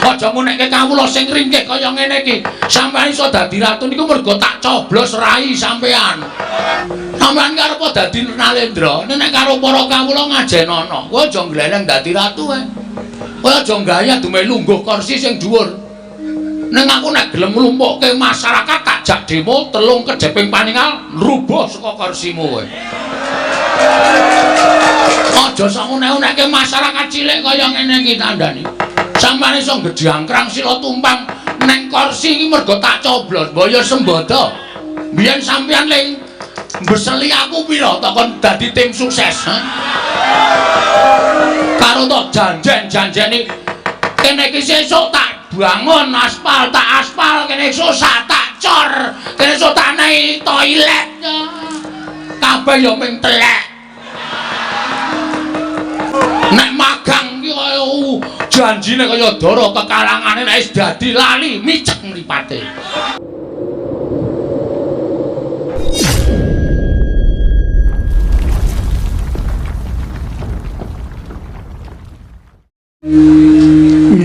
Aja ngunekke kawula sing ringkih kaya ngene iki. Sampeyan iso dadi ratu niku mergo tak coblos rai sampeyan. Sampeyan karep dadi Nalendra, nek karo para kawula ngajenono. Kowe aja gleleng dadi ratu ae. Kowe aja gaya dume lungguh kursi sing dhuwur. Ning aku nek gelem nglumpukke masyarakat tak jak demo telung kejeping paningal rubuh saka kursimu kowe. Aja sak unek-unekke masyarakat cilik kaya ngene iki tandane. Sampeyan iso gedhangkrang sila tumpang neng kursi iki mergo tak coblos mbaya sembodo. Biyen sampeyan ling mbeseli aku pira tak kon dadi tim sukses. Karo tok janjen-janjeni kene iki sesuk tak bangun aspal tak aspal kene esuk tak cor kene esuk tak nehi toilet. Kabeh ya ming telek. Nek magang iki kaya janjine kaya dara kekalangane nek wis dadi lali micek mripate.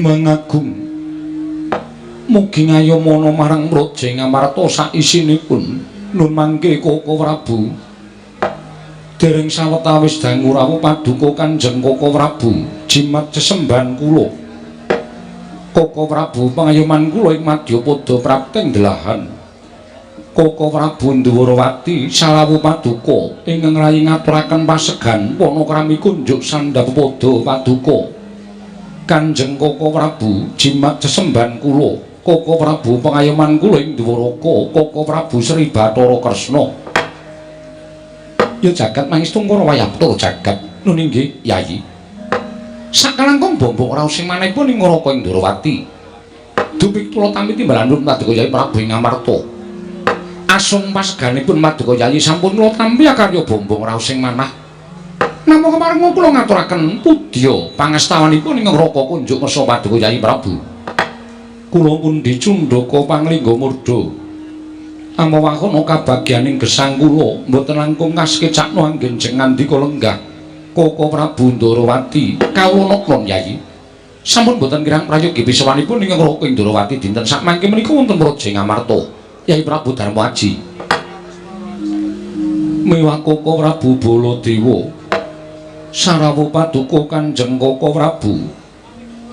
Mangagung mugi ngayomana marang Praja Ngamarta sak isinipun nun mangke Koko Prabu dereng sawetawis dangu rawuh paduka Kanjeng Koko Prabu jimat sesembahan kula Koko Prabu pangayoman kula ing Madyapada prapteng delahan Koko Prabu Ndhuwarawati salawuh paduka ingkang rayi ngaturaken pasegan panakrami kunjuk sandhapada paduka Kanjeng Koko Prabu jimat sesembahan kula Koko Prabu pangayoman kula ing Dwaraka Koko Prabu Sri Bathara Kresna ya jagat mangistung para wayapta jagat nun inggih Yayi sakalangkung bombong raos sing manehipun ing Ngaraka ing Dwarawati dupik kula tampi timbalan Paduka Yayi Prabu Ngamarta asung paseganipun Paduka Yayi sampun kula tampi karya bombong raos sing manah namung kemareng kula ngaturaken pudya pangastawanipun ing Ngaraka kunjuk ngersa Paduka Yayi Prabu kula pun dicundhaka panglingga murda amawakono kabagyaning gesang kula mboten langkung kaskecakno anggen jeng ngandika lenggah Koko Prabu Ndharawati kawula klon Yayi sampun mboten kirang prayogi bisawanipun ing Ngaraka ing Ndharawati dinten sakmangke menika wonten Praja Ngamarta Yayi Prabu Darma Aji miwah Koko Prabu Baladewa sarawuh paduka Kanjeng Koko Prabu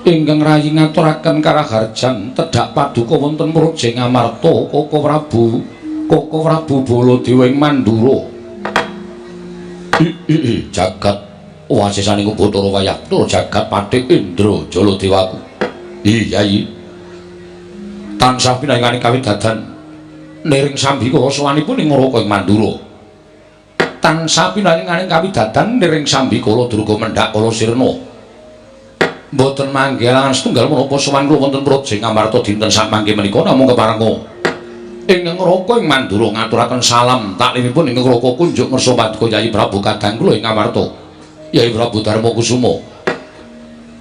ingkang rayi ngaturaken karaharjan tedhak paduka wonten Praja Ngamarta Koko Prabu Baladewa ing Mandura jagat wasisaning Bathara Wayapta jagat Pathik Indra Jaladewaku Yayi tansah pinayunganing kawidadan niring sambika sawanipun ing Ngaraka ing Mandura tansah pinayunganing kawidadan niring sambika Durga Mendhak Kala Sirna mboten manggilangan setunggal menapa sowan kula wonten Praja Ngamarta dinten sakmangke menika namung keparenga ing Ngaraka ing Mandura ngaturaken salam taklimipun ing Ngaraka kunjuk ngersa Paduka Yayi Prabu kadang kula ing Ngamarta Yayi Prabu Darma Kusuma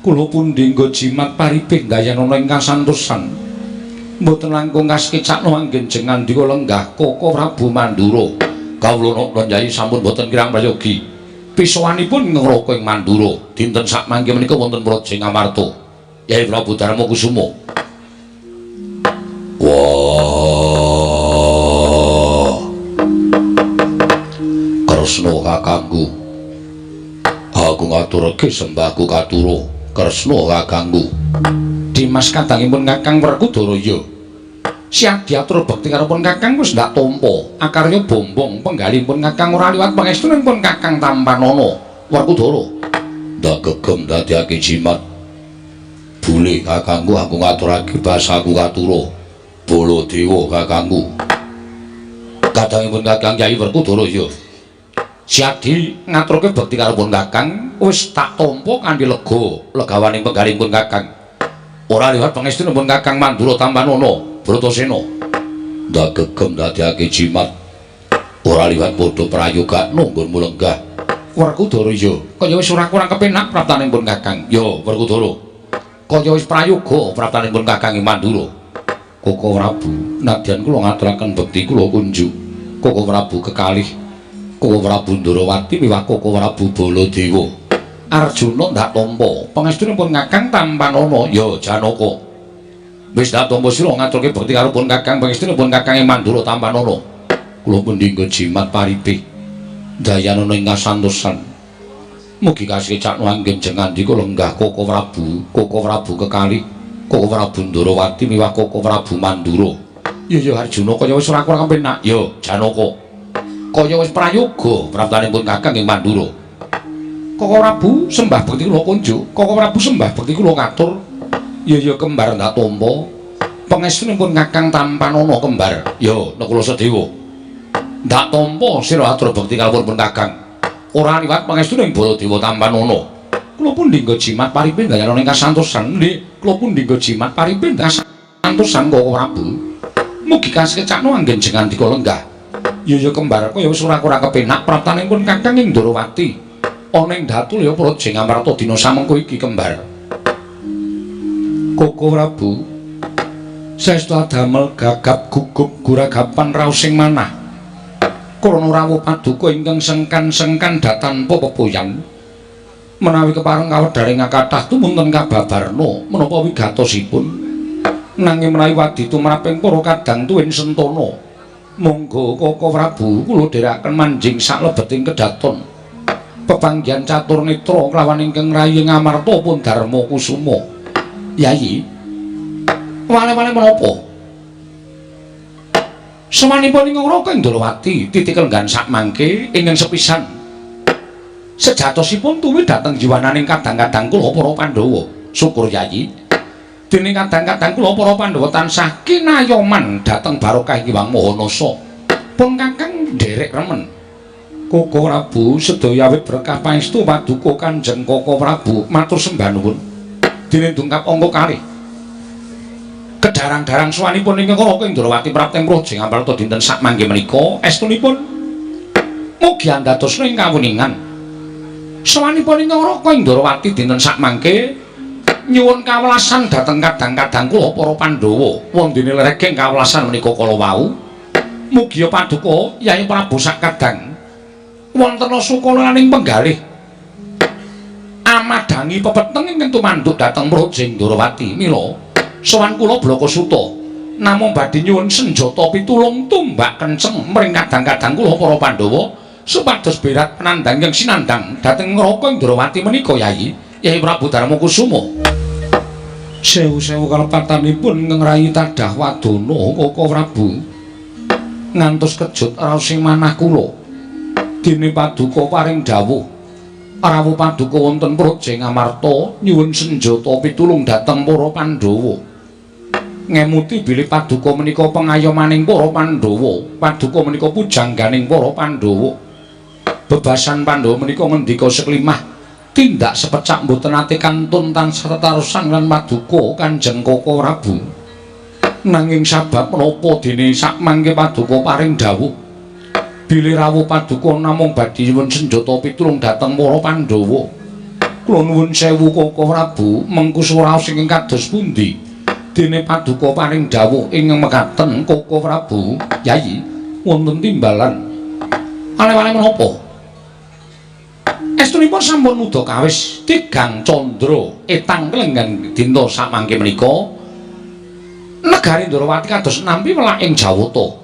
kula pun dinggo jimat paribing gayanana ingkang santosan mboten langkung kaskecakno anggen jeng ngandika lenggah Koko Prabu Mandura kawula napa Yayi sampun mboten kirang prayogi pisowanipun Ngaraka ing Mandura dinten sakmangke menika wonten Praja Ngamarta Yayi Prabu Darma Kusuma wah Kresna kakangku aku ngaturake sembahku katura Kresna kakangku Dimas kadangipun Kakang Werkudara ya siap diatur bekti karo pun Kakang wis ndak tampa akarya bombong penggalipun Kakang ora liwat pangestunipun Kakang Tampanana Werkudara ndak gegem dadiake jimat bule kakangku aku ngaturake basaku katura Baladewa kakangku kadangipun Kakang Yayi Werkudara ya siadi ngaturke bekti karo pun Kakang wis tak tampa kanthi legawaning penggalipun Kakang ora liwat pangestunipun Kakang Mandura Tampanana Bratasena ndak gegem dadiake jimat ora liwat padha prayoga nunggonmu lenggah Werkudara ya kaya wis ora kurang kepenak praptanipun Kakang ya Werkudara kaya wis prayoga praptanipun Kakang ing Mandura Koko Prabu nadyan kula ngaturaken bekti kula kunjuk Koko Prabu kekalih Koko Prabu Ndharawati miwah Koko Prabu Baladewa Arjuna ndak tampa pangestunipun Kakang Tampanana ya Janaka Wis datompo sira ngaturke bekti karo pun Kakang pangestunipun Kakang Mandura Tampanana. Kula pundhingga jimat paripe. Dayanana ing kasantosan. Mugi kasih cakno anggen jengandika lenggah Koko Prabu kekalih Koko Prabu Ndarawati miwah Koko Prabu Mandura. Ya Arjuna kaya wis ora kurang penak. Ya Janaka. Kaya wis prayoga praptanipun Kakang ing Mandura. Koko Prabu sembah bekti kula kunjuk. Koko Prabu sembah bekti kula ngatur. Ya kembar ndak tampa. Pangestunipun Kakang Tampanana kembar. Ya Nakula Sedewa. Ndak tampa sira atur bekti kalipun pun Kakang. Ora liwat pangestuning Baladewa Tampanana. Kula pundhingga jimat paripe dayanana ing kasantosan. Nggih, kula pundhingga jimat paripe kasantosan Koko Prabu. Mugi kasecakno anggen jengandika lenggah. Ya kembar kaya wis ora kurang kepenak praptanipun Kakang ing Ndarawati. Ana ing Datul ya Praja Ngamarta dina samengko iki kembar. Koko Prabu saestu adamel gagap gugup guragapan raosing manah. Krana rawuh paduka ingkang sengkan-sengkan datanpa pepoyan. Menawi kepareng kawedharing kathah tumunten kababarna menapa wigatosipun. Nanging menawi wadi tumraping para kadang tuwin sentana. Monggo Koko Prabu kula dherekaken manjing saklebeting kedaton. Pepanggihan catur netra kelawan ingkang rayi Ngamarta pun Darma Kusuma. Yayi, wale-wale menapa? Samanipun ingkang Raka Ndarawati titik lenggan sak mangke ingkang sepisan. Sejatosipun tuwi dhateng jiwananing kadang-kadang kula para Pandhawa. Syukur Yayi. Dene kadang-kadang kula para Pandhawa tansah kinayoman dhateng barokah Hyang Mahanasa. Pun Kakang nderek remen. Koko Prabu sedaya awit berkah pangestu paduka Kanjeng Koko Prabu matur sembah nuwun. Dene dungkap angka kalih. Kedarang-darang suwanipun ingkang Raka Ndarawati prapteng Praja Ngamarta dinten sak mangke menika estunipun mugi andhadosna ing kawuningan. Suwanipun ingkang Raka Ndarawati dinten sak mangke nyuwun kawelasan dhateng kadang-kadang kula para Pandhawa wondene legeng kawelasan menika kala wau. Mugi paduka Yai Prabu sakadang wonten sukalaning penggalih amadangi pepeteng ingkang tumanduk dhateng Praja Ndarawati. Mila sowan kula Blakasuta namung badhe nyuwun senjata pitulung tumbak kenceng mring kadang-kadang kula para Pandhawa supados berat penandang ingkang sinandhang dhateng Raka Ndarawati menika Yai Prabu Darma Kusuma. Sewu-sewu kalepatanipun ingkang rayi tadah wadana Koko Prabu ngantos kejut raosing manah kula. Dene paduka paring dawuh rawuh paduka wonten Praja Ngamarta nyuwun senjata pitulung dhateng para Pandhawa. Ngemuti bilih paduka menika pengayomaning para Pandhawa, paduka menika pujangganing para Pandhawa. Bebasan Pandhawa menika ngendika seklimah tindak sepecak mboten ate kantun tansah tetarusan lan paduka Kanjeng Koko Prabu. Nanging sabab menapa dene sak mangke paduka paring dawuh bilih rawuh paduka namung badhe nyuwun senjata pitulung dhateng para Pandhawa. Kula nuwun sewu Koko Prabu, mengku swaraos ingkang kados pundi? Dene paduka paring dawuh ingkang mekaten Koko Prabu, Yayi, wonten timbalan. Ale-ale menapa? Estunipun sampun nuda kawis tigang candra etang kelenggan dinta samangke menika. Negari Ndarawati kados nampi welak ing Jawata.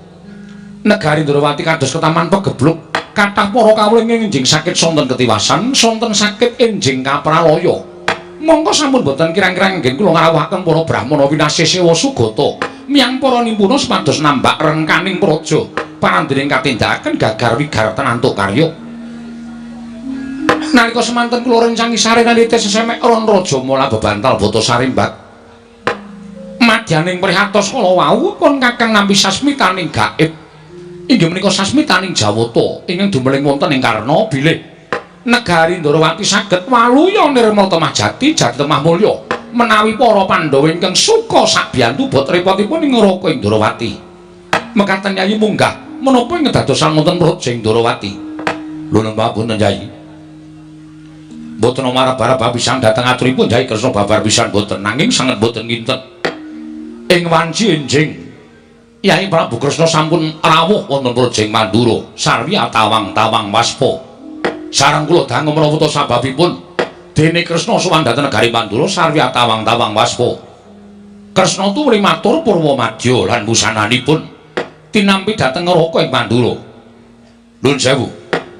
Negari Ndarawati kados ketaman pegebluk, kathah para kawula enjing sakit sonten ketiwasan, sonten sakit enjing kapralaya. Monggo sampun boten kirang-kirang nggih kula ngrawuhaken para Brahmana winasih sewa sugata miyang para nimpuna supados nambak rengkaning praja parandening katindakaken gagar wigar tenantuk karya. Nalika semanten kula rencangi sare nalite sesemek ron raja mula bebantal bata sarimbat. Madyaning prihatos kala wau pun Kakang nampi sasmitaning gaib. Inggih menika sasmitaning Jawata ingkang dumeling wonten ing Karna bilih negari Ndarawati saged waluya nirmala temah jati temah mulya menawi para Pandhawa ingkang suka sabiyantu bot repotipun ing Raka Ndarawati. Mekaten Yayi munggah menapa ing dadosan wonten Praja Ndarawati. Lho nembah punten Yayi. Mboten marah-barah pisan dhateng aturipun Yayi Kresna babar pisan boten nanging sanget boten nginten. Ing wanci enjing Yayi Prabu Kresna sampun rawuh wonten Praja Mandura sarwi tawang-tawang waspa. Sareng kula dangu menawa sababipun dene Kresna sowan dhateng negari Mandura sarwi tawang-tawang waspa. Kresna tuwuh matur Purwamadya lan wusananipun tinampi dhateng Ngraka ing Pandura. Nuwun sewu,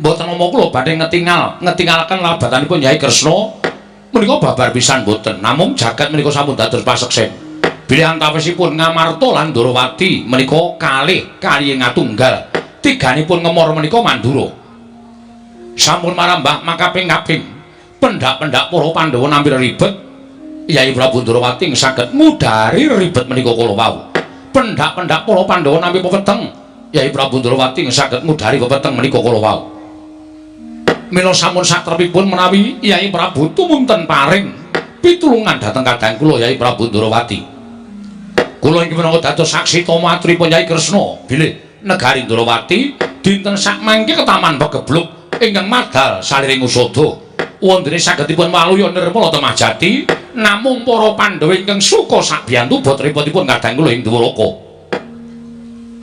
mboten nama kula badhe ngetingalaken labatanipun Nyai Kresna menika babar pisan mboten, namung jagat menika sampun dados paseksen. Bilih antawisipun Ngamarta lan Ndrawati menika kalih kaliyan ngatunggal. Tiganipun ngemor menika Mandura. Sampun marambah makaping-kaping. Pendak-pendak para Pandhawa nampi ribet. Yai Prabu Ndrawati saged mudhari ribet menika kala wau. Pendak-pendak para Pandhawa nampi pepeteng. Yai Prabu Ndrawati saged mudhari pepeteng menika kala wau. Mila sampun satrepipun menawi Yai Prabu tumunten paring pitulungan dhateng kadang kula Yai Prabu Ndrawati. Kula inggih menawa dados saksi tama aturipun Yai Kresna bilih negari Ndrawati dinten sakmangke ketaman pegebluk ingkang madal saliring usada wondene sagedipun waluya nirmala temajati namung para Pandhawa ingkang suka sakbiyantu boten-botenipun kadang kula ing Dwaraka.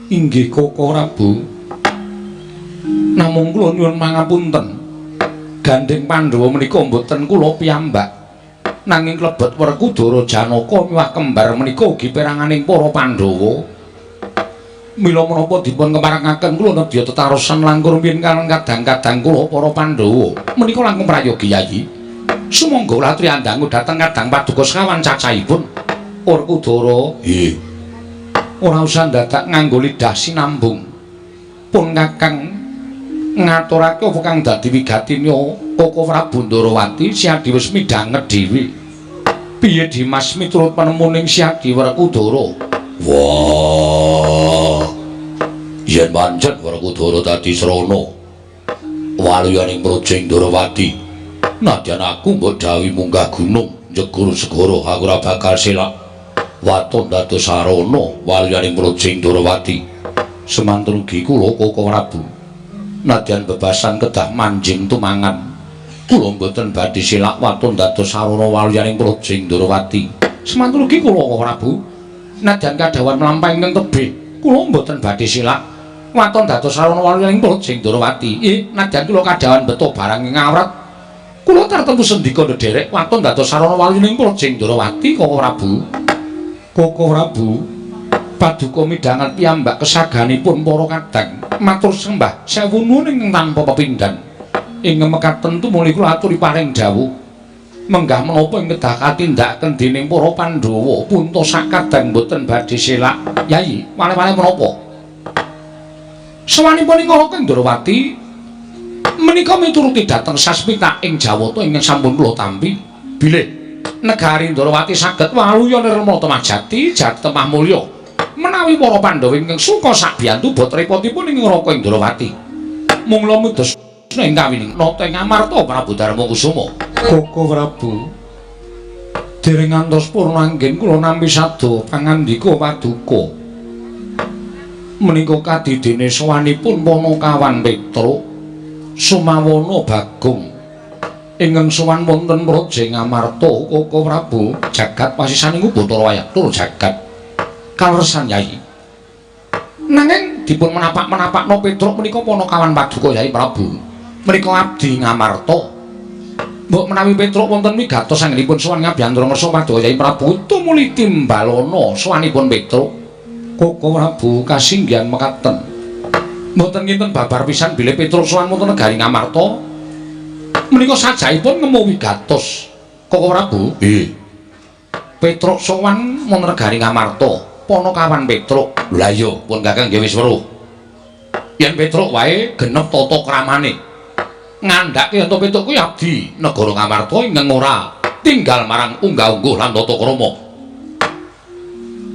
Inggih Koko Prabu, namung kula nyuwun mangapunten gandeng Pandhawa menika mboten kula piyambak nanging klebet Werkudara Janaka miwah kembar menika ugi peranganing para Pandhawa. Mila menapa dipun kemarangaken kula nedya tetarosan langkung rumiyin kalih kadang-kadang kula para Pandhawa menika langkung prayogi Yayi. Sumangga latri andangu dhateng kadang paduka sekawan cacahipun. Werkudara, nggih. Ora usah dadak nganggo lidah sinambung. Pun Kakang ngaturake apa kang dadi wigatine Koko Prabu Ndrawati Siadi wis midhanget dhewe. Piye Dimas miturut panemuning Siadi Werkudara? Wah, yen pancen Werkudara dadi srana waluyaning Projing Ndrawati, nadyan aku mbok dawuhi munggah gunung njegur segara aku ora bakal selak waton dados sarana waluyaning Projing Ndrawati. Semanten ugi kula Koko Prabu, nadyan bebasan kedah manjing tumangan, kula mboten badhe selak waton dados sarana waluyaning Projing Ndrawati. Semanten ugi kula Koko Prabu, nadyan kadhawan mlampah ingkang tebih kula mboten badhe silak waton dados sarana waluyaning Projing Ndrawati. Nadyan kula kadhawan beto barang ing awrat kula tartemtu sendika ndherek waton dados sarana waluyaning Projing Ndrawati. Koko Prabu, Koko Prabu, paduka midhanget piyambak kesaganipun para kadang matur sembah sewu nuwun ingkang tanpa pepindhan. Ing mekaten tumuli kula aturi paring dawuh menggah menapa ing kedah katindakaken dening para Pandhawa punta sakadang boten badhe selak. Yayi, wale-wale menapa? Sawanipun ing Ngraka Ndrawati menika mituruti dhateng Sasmita ing Jawata ingkang sampun kula tampi. Bilih negari Ndrawati saged waluya nirmala temajati jatemah mulya menawi para Pandhawa ingkang suka sakbiyantu bot repotipun ing Ngraka Ndrawati. Mula mudos ing kawining nata Ngamarta Prabu Darma Kusuma. Koko Prabu, dereng ngantos purna anggen kula nampi sada pangandika paduka. Menika kadidene sawanipun Panakawan Petruk Sumawana Bagong ingkang sowan wonten Projing Ngamarta. Koko Prabu, jagat pasisaning Bathara Wayah tur jagat kaleresan Yayi. Nanging dipun menapak-menapakna Petruk menika Panakawan paduka Yayi Prabu. Menika abdi Ngamarta. Mbok menawi Petruk wonten wigatos anggenipun sowan ngabiyantara ngersa paduka Yayi Prabu tumuli timbalana sowanipun Petruk. Koko Prabu kasinggihan mekaten. Mboten kinten babar pisan bilih Petruk sowan wonten negari Ngamarta. Menika sajaipun ngemu wigatos. Koko Prabu, nggih. Petruk sowan wonten negari Ngamarta, Panakawan Petruk. Lha iya, pun Kakang nggih wis weruh. Yen Petruk wae genep tata kramane. Ngandhake ento Petruk kuwi abdi negara Ngamarta ingkang ora tinggal marang unggah-ungguh lan tata krama.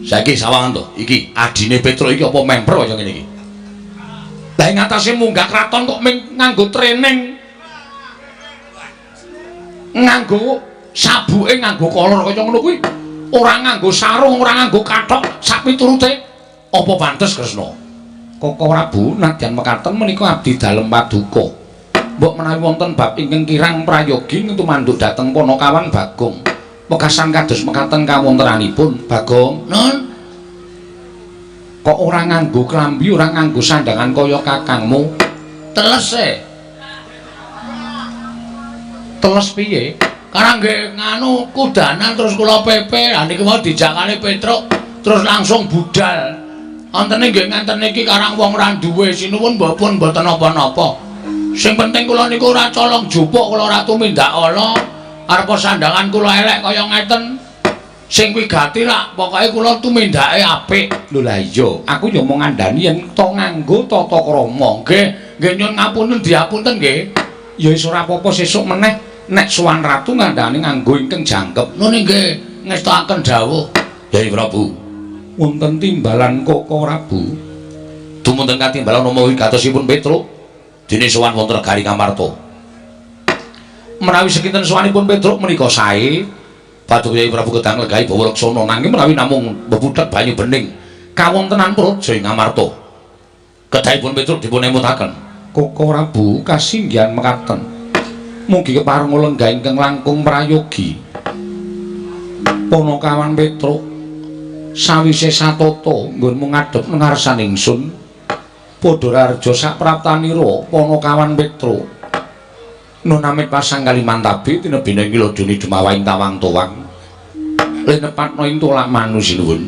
Saiki sawangan to, iki adine Petruk iki apa member kaya ngene iki. Lah ing atase munggah kraton kok nganggo training. Nganggo sabuke nganggo kolor kaya ngono kuwi. Ora nganggo sarung, ora nganggo kathok, sak piturute apa pantes Kresna? Koko Prabu nadyan mekaten menika abdi dalem paduka. Mbok menawi wonten bab ingkang kirang prayogi tumanduk dhateng Panakawan Bagong. Wekasan kados mekaten kawontenanipun Bagong. Nun. Kok ora nganggo klambi, ora nganggo sandangan kaya kakangmu? Teles e. Teles piye? Karang nggih nganu kudanan terus kula pepe. Lah niki mau dijakali Petruk terus langsung budal. Antene nggih ngenten iki karang wong ra duwe sinuwun mboten napa-napa. Sing penting kula niku ora colong jupuk kula ora tumindak ala. Arep sandangan kula elek kaya ngeten. Sing wigati rak pokoke kula tumindake apik. Lho lah iya, aku yo mung ngandani yen to nganggo tata krama. Nggih nyuwun ngapunten diapunten nggih. Ya wis ora apa-apa sesuk meneh. Nek Suwan Ratu ngandhani nganggo ingkang jangkep. Nune nggih ngestakaken dawuh. Yai Prabu. Wonten timbalan Koko Prabu. Dumunten katimbalan nama wigatosipun Petruk dene sowan wonten negari Ngamarta. Menawi sekinten sowanipun Petruk menika sae, paduka Yai Prabu Gedang Legahi Bawa Laksana nanging menawi namung bebudhak banyu bening kawontenan praja ing Ngamarta. Kedahipun Petruk dipun emutaken. Koko Prabu kasinggihan mekaten. Mugi kepareng lenggah ingkang langkung prayogi. Ponokawan Petruk sawise satata nggonmu ngadhep ngarsan ingsun padha rarja sapraptanira Ponokawan Petruk nunamit pasang Kalimantabi tinebine ngilodoni dumawahing tawang-tawang linepatna ing tolak manu sinuwun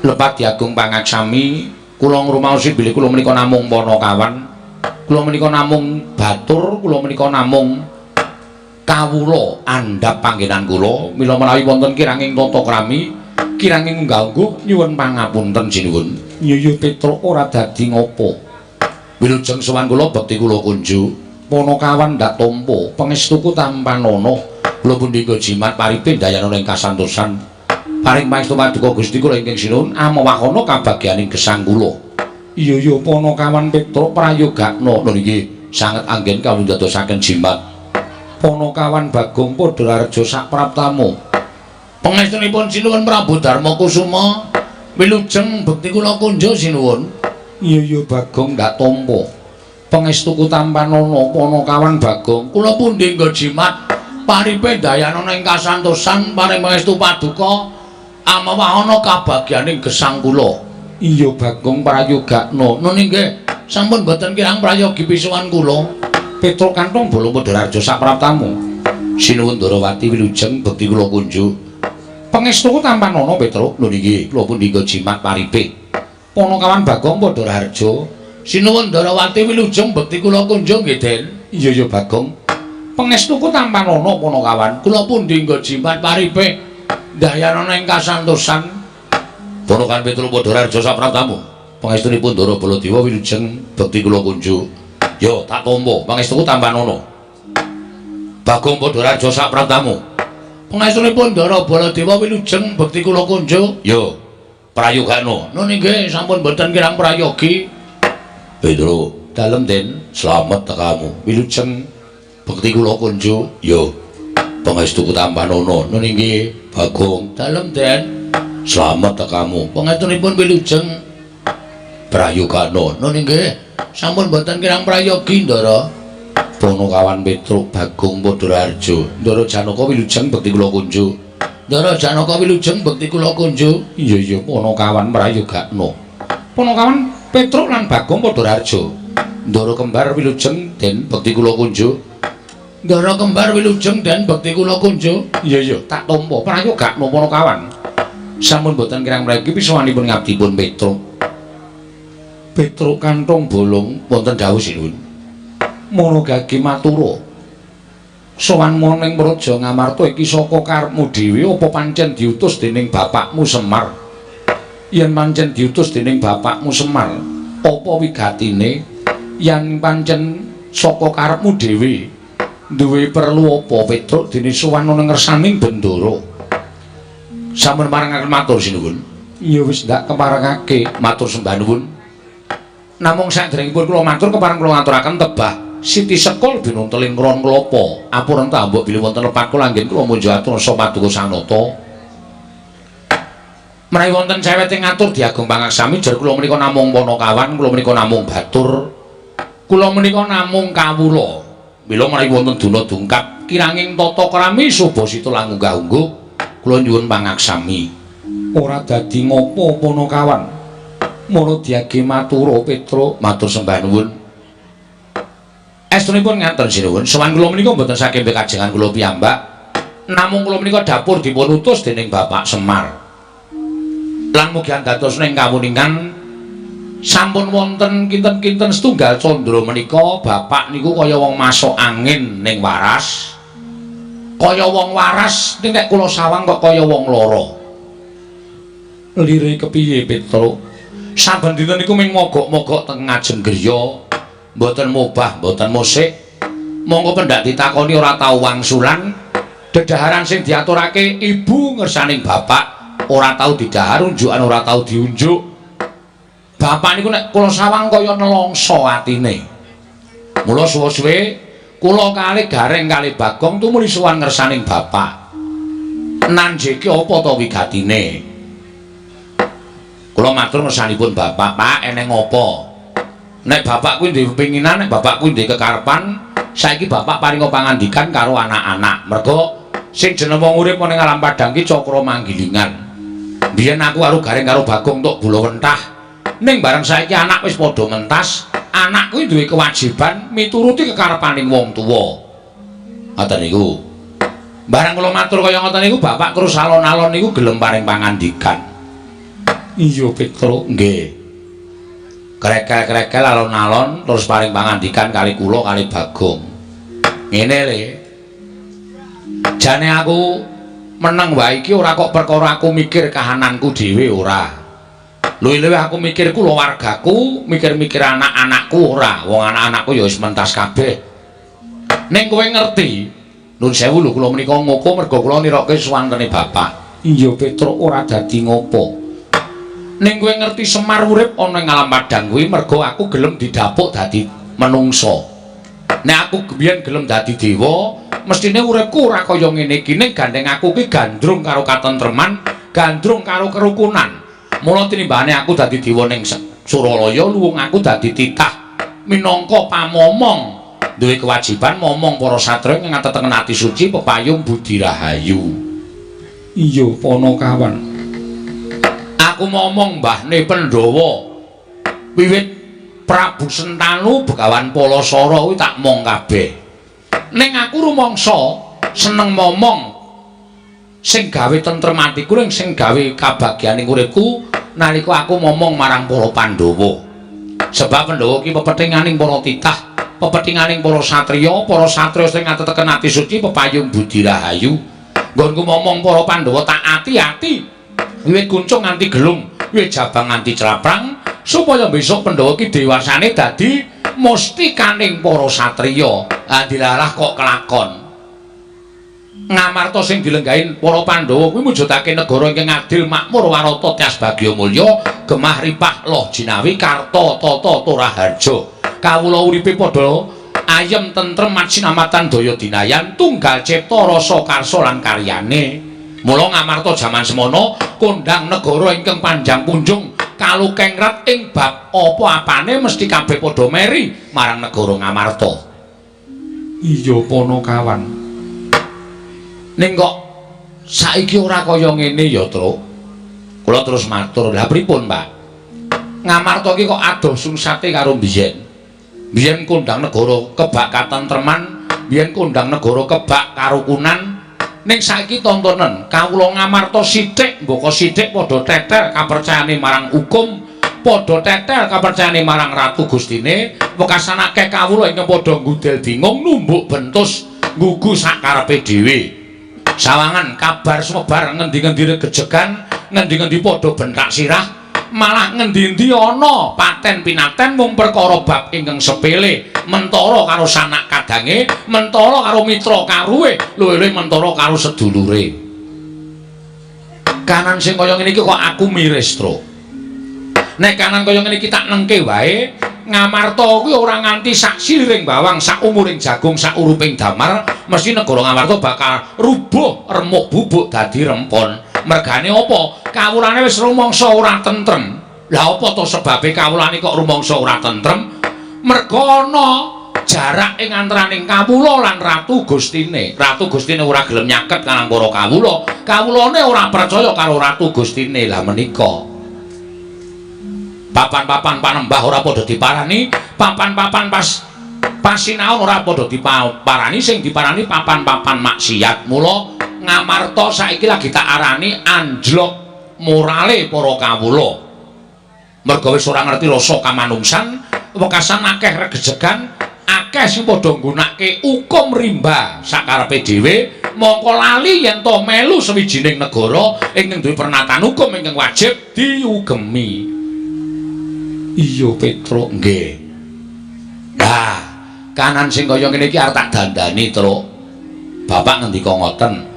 lepat diagung pangaksami kula ngrumaosi bilih kula menika namung Ponokawan. Kula menika namung batur, kula menika namung kawula andhap panggenan kula. Mila menawi wonten kiranging tata krami, kiranging ngganggu nyuwun pangapunten sinuwun. Nyuyu Petruk ora dadi ngopo. Wilujeng sowan kula bekti kula kunjuk. Ponokawan ndak tampa, pangestuku tampanana. Kula pundi jimat paripe dayana ing kasantosan. Paring paestu paduka Gusti kula ingkang sinuwun amawakana kabagyaning gesang kula. Iya ya Ponokawan Petruk prayogakna lho niki sanget anggen kawula dadosaken jimat. Ponokawan Bagong padha raja sapraptamu. Pangestunipun sinuwun Prabu Darma Kusuma. Wilujeng bekti kula kunjuk sinuwun. Iya ya Bagong ndak tampa. Pangestuku tampanana Ponokawan Bagong. Kula pundi nggo jimat paripe dayana ing kasantosan paring pangestu paduka amawahana kabagyaning gesang kula. Iya Bagong prayogakna. Nuni nggih sampun boten kirang prayogi pisuwan kula. Petruk kantong bolo padha raja sapraptamu. Sinuwun Darawati wilujeng bekti kula kunjuk. Pangestuku tampanana Petruk. Lho niki kula pundi nggo jimat paripe. Ponokawan Bagong padha raja. Sinuwun Darawati wilujeng bekti kula kunjuk nggih Den. Iya ya Bagong. Pangestuku tampanana Ponokawan. Kula pundi nggo jimat paripe dayana ing kasantosan. Ponokawan Petruk padha raja sapraptamu. Pangestunipun Ndara Baladewa wilujeng bekti kula kunjuk. Ya tak tampa pangestuku tampanana. Bagong padha raja sapraptamu. Pangestunipun Ndara Baladewa wilujeng bekti kula kunjuk. Ya prayogakna. Nuni nggih sampun boten kirang prayogi. Petruk dalem Den slamet tekamu. Wilujeng bekti kula kunjuk. Ya pangestuku tampanana. Nuni nggih Bagong dalem Den slamet tekamu. Pangestunipun wilujeng prayogakna. Nuni nggih sampun boten kirang prayogi Ndara. Ponokawan Petruk Bagong padha raja. Ndara Janaka wilujeng bekti kula kunjuk. Ndara Janaka wilujeng bekti kula kunjuk. Iya ya Ponokawan prayogakna. Ponokawan Petruk lan Bagong padha raja. Ndara kembar wilujeng Den bekti kula kunjuk. Ndara kembar wilujeng Den bekti kula kunjuk. Iya ya tak tampa prayogakna Ponokawan. Sampun boten kirang mriki pisuwanipun ngabdipun Petruk. Petruk kantong bolong wonten dawuh sinuwun. Mono gage matura. Sowan moning praja Ngamarta iki saka karepmu dhewe apa pancen diutus dening bapakmu Semar? Yen pancen diutus dening bapakmu Semar, apa wigatine? Yen pancen saka karepmu dhewe, duwe perlu apa Petruk dene sowan ana ngersaning bendara? Sampun marangaken matur sinuwun. Ya wis ndak keparengake matur sembah nuwun. Namung saderengipun kula matur kepareng kula ngaturaken tebah Siti Sekul binunteling ron klapa. Ampun ta mbok bilih wonten lepat kula anggen kula munjuk atur sa paduka sanata. Menawi wonten cewek ngatur diagung pangaksami jar kula menika namung Ponokawan, kula menika namung batur. Kula menika namung kawula. Mila menawi wonten duna dungkap kiranging tata krami subasita langunggah-ungguh kula nyuwun pangaksami. Ora dadi ngopo Ponokawan. Mula diage matura Petruk matur sembah nuwun. Estunipun ngaten sinuwun, sowan kula menika mboten saking kajengan kula piyambak. Namung kula menika dapur dipun utus dening Bapak Semar. Lan mugi dados ning kawuningan sampun wonten kinten-kinten setunggal candra menika bapak niku kaya wong masuk angin ning waras. Kaya wong waras ning nek kula sawang kok kaya wong lara. Lire kepiye Petro? Saben dinten niku ming mogok-mogok teng ngajeng griya, mboten mubah, mboten musik. Monggo pendak ditakoni ora tau wangsulan. Dedaharan sing diaturake ibu ngersaning bapak ora tau didahar, unjukan ora tau diunjuk. Bapak niku nek kula sawang kaya nelongso atine. Mula suwe-suwe kula kalih Gareng kalih Bagong tumuli sowan ngersaning bapak. Nanjeke apa to wigatine? Kula matur ngersanipun bapak, Pak, eneng apa? Nek bapak kuwi duwe pepinginan, nek bapak kuwi duwe kekarepan, saiki bapak paringa pangandikan karo anak-anak. Mergo sing jeneng wong urip ning alam padang ki cakra manggilingan. Biyen aku karo Gareng karo Bagong tok gula wentah. Ning bareng saiki anak wis padha mentas, anak kuwi duwe kewajiban mituruti kekarepaning wong tuwa. Ngoten niku. Barang kula matur kaya ngoten niku bapak terus alon-alon niku gelem paring pangandikan. Iya Petro, nggih. Krekel-krekel alon-alon terus paring pangandikan kali kula kali Bagong. Ngene le. Jane aku meneng wae iki ora kok perkara aku mikir kahananku dhewe ora. Luwih-luwih aku mikir kulawargaku, mikir-mikir anak-anakku ora. Wong anak-anakku ya wis mentas kabeh. Ning kowe ngerti, nuwun sewu lho kula menika ngoko mergo kula nirokke suwantene bapak. Iya Petro ora dadi ngopo. Ning kowe ngerti Semar urip ana ing alam padang kuwi mergo aku gelem didapuk dadi menungsa. Nek aku biyen gelem dadi dewa, mestine uripku ora kaya ngene iki. Ning gandeng aku ki gandrung karo katentreman, gandrung karo kerukunan. Mula tinimbane aku dadi dewa ning Suralaya, luwung aku dadi titah minangka pamomong, duwe kewajiban momong para satriya ing ngateteken ati suci pepayung budi rahayu. Iya, Panakawan. Aku momong mbahne Pandhawa wiwit Prabu Sentanu Begawan Palasara kuwi tak mong kabeh. Ning aku rumangsa seneng momong sing gawe tentrem atiku ning sing gawe kabagyaning uripku nalika aku momong marang para Pandhawa. Sebab Pandhawa ki pepethinganing para titah, pepethinganing para satriya sing ngateteken ati suci pepayung budi rahayu. Nggonku momong para Pandhawa tak ati-ati wiwit kuncung nganti gelung, wiwit jabang nganti celaprang supaya besok Pandhawa ki dewasane dadi mustikaning para satriya. Dilalah kok kelakon. Ngamarta sing dilenggahin para Pandhawa kuwi mujudake negara ingkang adil, makmur, warata, tias bagya mulya, gemah ripah loh jinawi, karta tata turaharja. Kawula uripe padha ayem tentrem matsinamatan daya dinayan, tunggal cipta rasa karsa lan karyane. Mula ngamarta jaman semono kondhang negara ingkang panjang punjung kalukengrat ing bab apa-apane mesti kabeh padha meri marang negara Ngamarta. Iya Panakawan. Ning kok saiki ora kaya ngene ya, Tru. Kula terus matur, "Lah pripun, Pak? Ngamarta iki kok adoh sungsate karo biyen. Biyen kondhang negara kebak katentreman, biyen kondhang negara kebak karukunan. Ning saiki tontonen kawula Ngamarta sithik mboko sithik padha tetel kapercayane marang hukum, padha tetel kapercayane marang Ratu Gustine, wekasan akeh kawula ingkang padha nggudel bingung numbuk bentus nggugu sakarepe dhewe. Sawangan kabar sumebar ngendi-endi regejegan, ngendi-endi padha bentak sirah, malah ngendi-endi ana paten pinaten mung perkara bab ingkang sepele, mentara karo sanak kadange, mentara karo mitra karuwe, luwih-luwih mentara karo sedulure. Kanan sing kaya ngene iki kok aku miris, Tru. Nek kanan kaya ngene iki tak nengke wae, Ngamarta kuwi ora nganti sak siliring bawang, sak umuring jagung, sak uruping damar, mesti negara Ngamarta bakal rubuh remuk bubuk dadi rempon. Mergane apa? Kawulane wis rumangsa ora tentrem. Lah apa to sebabe kawulane kok rumangsa ora tentrem? Merga ana jarak ing antaraning kawula lan Ratu Gustine. Ratu Gustine ora gelem nyaket kanang para kawula. Kawulane ora percaya karo Ratu Gustine. Lah menika papan-papan panembah ora padha diparani, papan-papan pas pasinaon ora padha diparani sing diparani papan-papan maksiat. Mula Ngamarta saiki lagi tak arani anjlok morale para kawula. Merga wis ora ngerti rasa kamanungsan, wekasan akeh regejegan, akeh sing padha nggunakake hukum rimba sakarepe dhewe, mongko lali yen to melu sawijining negara ingkang duwe pernatan hukum ingkang wajib diugemi. Iya Petruk, nggih. Nah, kanan sing kaya ngene iki arep tak dandani, Truk. Bapak ngendika ngoten.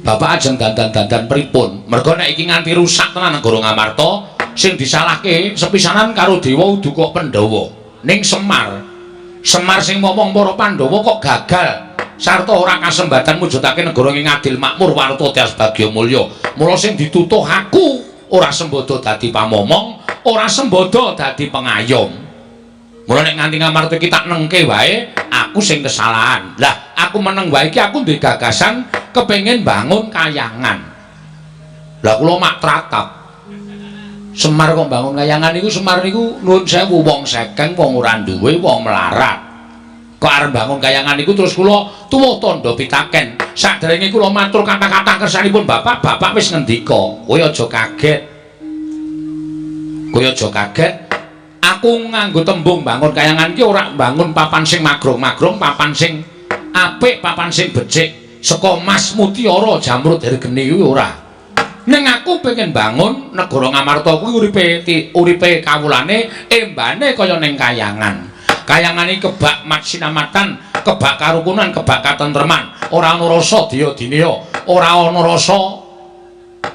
Bapak ajeng dandan-dandan pripun? Merga nek iki nganti rusak tenan negara Ngamarta, sing disalahke sepisanan karo Dewa Uduka Pandhawa ning Semar. Semar sing momong para Pandhawa kok gagal sarta ora kasembatan mujudake negara ing adil makmur warta tias bagya mulya. Mula sing ditutuh aku ora sembodo dadi pamomong, ora sembodo dadi pengayom. Mula nek nganti Ngamarta iki tak nengke wae, aku sing kesalahan. Lah, aku meneng wae iki aku duwe gagasan kepengin bangun kayangan. Lah kula mak tratap. Semar kok bangun kayangan niku Semar niku nuwun sewu wong sekeng, wong ora duwe, wong melarat. Kok arep bangun kayangan niku terus kula tuwuh tandha pitaken. Saderenge kula matur kata-kata kersanipun Bapak, Bapak wis ngendika, kowe aja kaget. Kowe aja kaget. Aku nganggo tembung bangun kayangan iki ora bangun papan sing magrong-magrong, papan sing apik, papan sing becik, saka emas mutiara jamrut hergeni kuwi ora. Ning aku pengen bangun negara Ngamarta kuwi uripe kawulane embane kaya ning kayangan. Kayangane kebak maksinamatan, kebak karukunan, kebak katentreman, ora ana rasa diya-dineya, ora ana rasa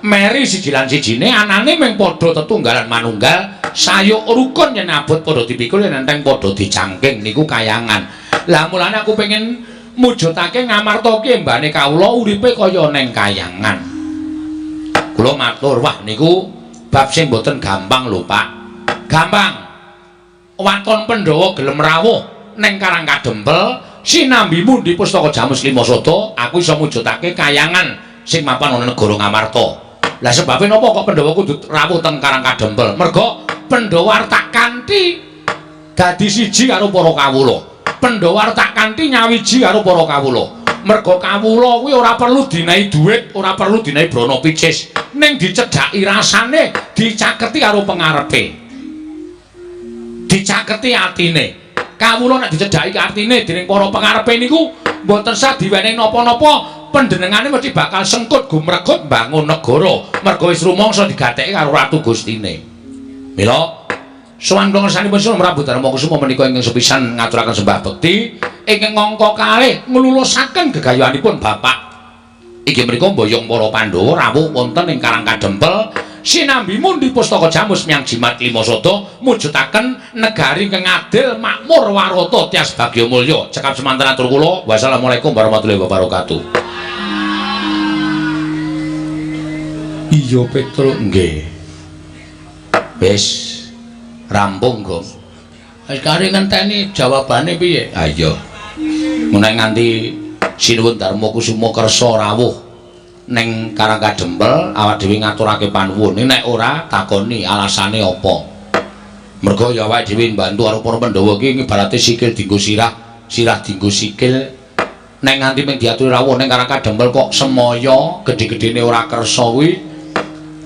meri siji lan sijine, anane mung padha tetunggalan manunggal, sayuk rukun yen abot padha dipikul yen enteng padha dicangking niku kayangan. Lah mulane aku pengen mujudake Ngamarta ki embane kawula uripe kaya ning kayangan. Kula matur, wah niku bab sing mboten gampang lho, Pak. Gampang. Waton Pandhawa gelem rawuh ning Karang Kadempel, sinambi mundi pustaka Jamus Limasada, aku iso mujudake kayangan sing mapan ana negara Ngamarta. Lah sebabe napa kok Pandhawa kudu rawuh teng Karang Kadempel? Merga Pandhawa arep tak kanthi dadi siji karo para kawula. Pandhawa arep tak kanthi nyawiji karo para kawula. Merga kawula kuwi ora perlu dinahi dhuwit, ora perlu dinahi brana picis, ning dicedhaki rasane, dicaketi karo pengarepe. Dicaketi atine. Kawula nek dicedhaki atine dening para pengarepe niku mboten sah diwenehi napa-napa, panjenengane mesti bakal sengkut gumregut mbangun negara. Merga wis rumangsa digatheki karo Ratu Gustine. Mila sowan kula ngersanipun Sunan Prabu Darma Kusuma menika ingkang sepisan ngaturaken sembah bekti ingkang ngangka kalih nglulusaken gegayanipun Bapak. Inggih menika mboyong para Pandhawa rawuh wonten ing Karang Kadempel sinambi mundi pustaka Jamus Miang Jimat Limasada mujudaken negari kang adil makmur warata tias bagya mulya. Cekap semanten atur kula. Wassalamualaikum warahmatullahi wabarakatuh. Iya Petruk, nggih. Wis rampung, Gong. Wis kari ngenteni jawabane piye? Ha iya. Menawi nganti Sinuwun Darma Kusuma kersa rawuh ning Karang Kadempel, awak dhewe ngaturake panuwun. Nek ora takoni alasane apa. Merga ya awake dhewe mbantu karo para Pandhawa iki ibarate sikil dienggo sirah, sirah dienggo sikil. Nek nganti mung diaturi rawuh ning Karang Kadempel kok semaya gedhe-gedhene ora kersa kuwi.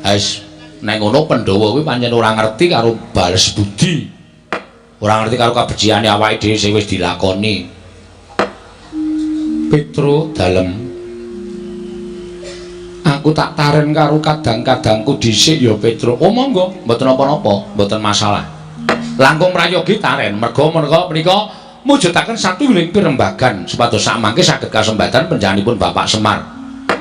Wis nek ngono Pandhawa kuwi pancen ora ngerti karo bales budi. Ora ngerti karo kabeciane awake dhewe sing wis dilakoni. Petro dalem. Aku tak taren karo kadang-kadangku dhisik ya Petro. Oh monggo, mboten napa-napa, mboten masalah. Langkung prayogi taren, merga menika mujudaken satunggiling pirembagan supados samangke saged kasembatan panjenenganipun Bapak Semar.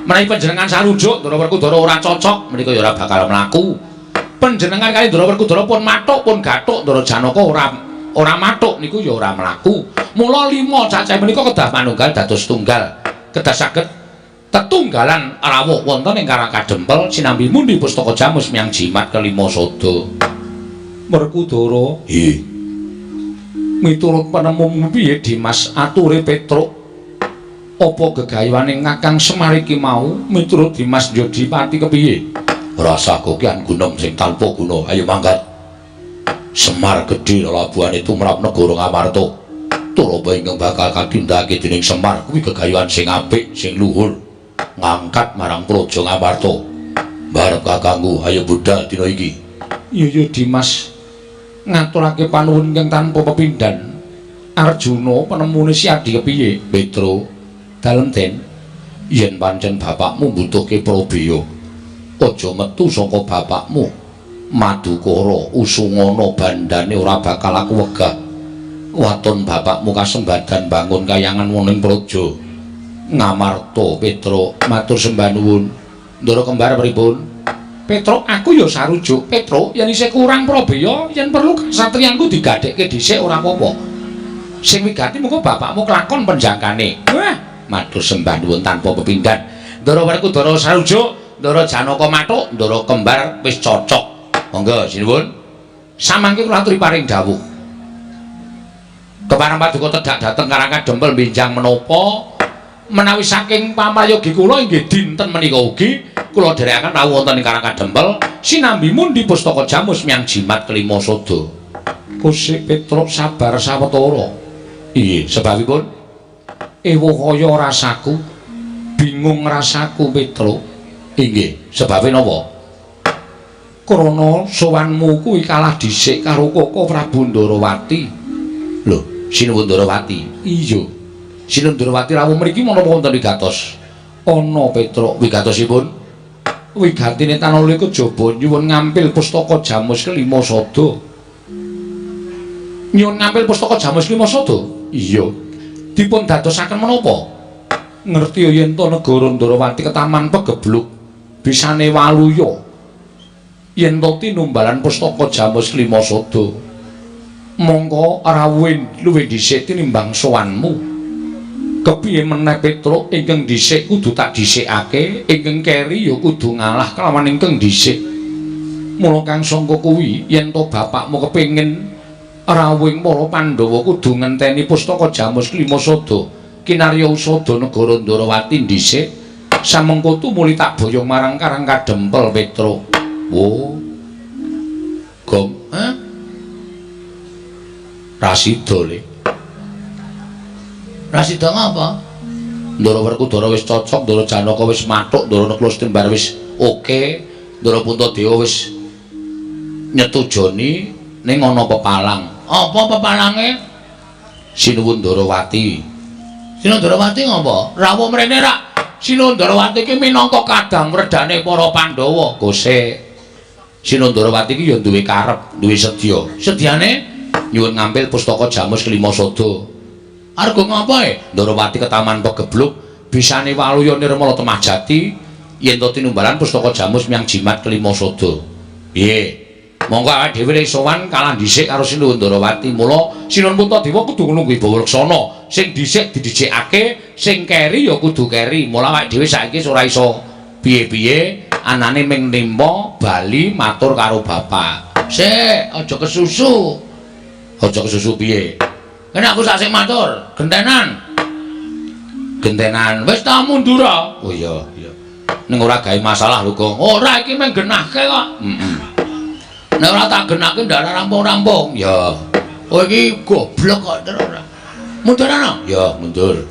Menawi panjenengan sarujuk Ndara Werkudara ora cocok, menika ya ora bakal mlaku. Panjenengan kali Ndara Werkudara pun mathuk pun gathuk, Ndara Janaka ora mathuk niku ya ora mlaku. Mula 5 cacah menika kedah manunggal dados tunggal. Kedah saged tetunggalan rawuh wonten ing Karang Kadempel sinambi mundi pustaka Jamus Miang Jimat Limasada. Werkudara, nggih. Miturut penemumu piye Dimas ature Petruk? Apa gegayaning Kakang Semar iki mau miturut Dimas Jodipati kepiye? Rasaku ki gunung sing tanpa guna. Ayo mangkat. Semar gedhe lelabuhane tumrap negara Ngamarta. Turaba ingkang bakal katindakake dening Semar kuwi gegayuhan sing apik, sing luhur, ngangkat marang praja Ngamarta. Barep kakangku, ayo budal dina iki. Iya Dimas. Ngaturake panuwun ingkang tanpa pepindhan. Arjuna penemune si Adi kepiye? Petro, dalem den. Yen pancen bapakmu mbutuhke Prabeya, aja metu saka bapakmu. Madukara usungana bandane ora bakal aku wegah. Waton bapakmu kasembadan bangun kayangan woning praja Ngamarta. Petro, matur sembah nuwun. Ndara kembar pripun? Petro, aku ya sarujuk. Petro, yen isih kurang Prabeya, yen perlu kasatriyanku digadhekke dhisik ora apa-apa. Sing wigati muga bapakmu kelakon penjangkane. Wah, matur sembah nuwun tanpa pepindhan. Ndara Werkudara sarujuk, Ndara Janaka mathuk, Ndara kembar wis cocok. Monggo sinuwun. Samangke kula aturi paring dawuh. Kepareng paduka tedhak dhateng Karangka Dempel benjang menapa menawi saking pamayogi kula inggih dinten menika ugi kula dherekaken rawuh wonten ing Karangka Dempel sinambi mundi pustaka jamus miyang jimat kelima sada. Kusik Petruk sabar sawetara. Iye, sebabipun ewo kaya rasaku, bingung rasaku Petruk. Inggih, sebabe napa? Krana sowanmu kuwi kalah dhisik karo Koko Prabu Ndarawati. Lho, Sinuwun Ndarawati. Iya. Sinuwun Ndarawati rawuh mriki menapa wonten wigatos? Ana Petruk wigatosipun. Wigatine tanala kejaba nyuwun ngampil pustaka jamus kelima sada. Nyuwun ngampil pustaka jamus kelima sada? Iya. Dipun dadosaken menapa? Ngerti yen to negara Ndarawati ketaman pegebluk bisane waluya. Yen to tinumbalan pustaka jamus kelima sada. Mongko rawuhe luwih dhisik tinimbang sowanmu. Kepiye meneh Petruk ingkang dhisik kudu tak dhisikake, ingkang keri ya kudu ngalah kelawan ingkang dhisik. Mula kang sangka kuwi yen to bapakmu kepengin rawuhing para Pandhawa kudu ngenteni pustaka jamus kelima sada kinarya usada negara Ndarawati dhisik. Samengko tumuli tak boyong marang Karangka Dempel Petruk. Oh. Gom, Rasida le. Rasida ngapa? Ndara Werkudara wis cocok, Ndara Janaka wis mathuk, Ndara Neklustimbar wis oke, Ndara Puntadewa wis nyetujoni ning ana pepalang. Apa pepalange? Sinuwun Ndarawati. Sinuwun Ndarawati ngapa? Rawuh mrene rak. Sinuwun Ndarawati iki minangka kadang wredane para Pandhawa. Gosek. Sinuwun Ndarawati iki ya duwe karep, duwe sedya. Sedyane nyuwun ngampil pustaka jamus kelima sada. Arga ngapae? Ndarawati ketaman pegebluk bisane waluya nirmala temah jati yen to tinumbalan pustaka jamus miyang jimat kelima sada. Piye? Monggo awake dhewe sowan kalah dhisik karo Sinuwun Ndarawati. Mula Sinuwun Puntadewa kudu nglungguhi Bawaksana. Sing dhisik didhisikake, sing keri ya kudu keri. Mula awake dhewe saiki ora iso piye-piye anane ming nimpa bali matur karo bapak. Sik, aja kesusu. Aja kesusu piye? Kene aku sak sing matur, gentenan. Gentenan wis ta mundur. Oh iya, iya. Ning ora gawe masalah lho, Gong. Ora iki mung genahke kok. Nek ora tak genahke ndak rampung-rampung. Ya. Oh iki goblok kok ora. Mundur ana? Ya, mundur.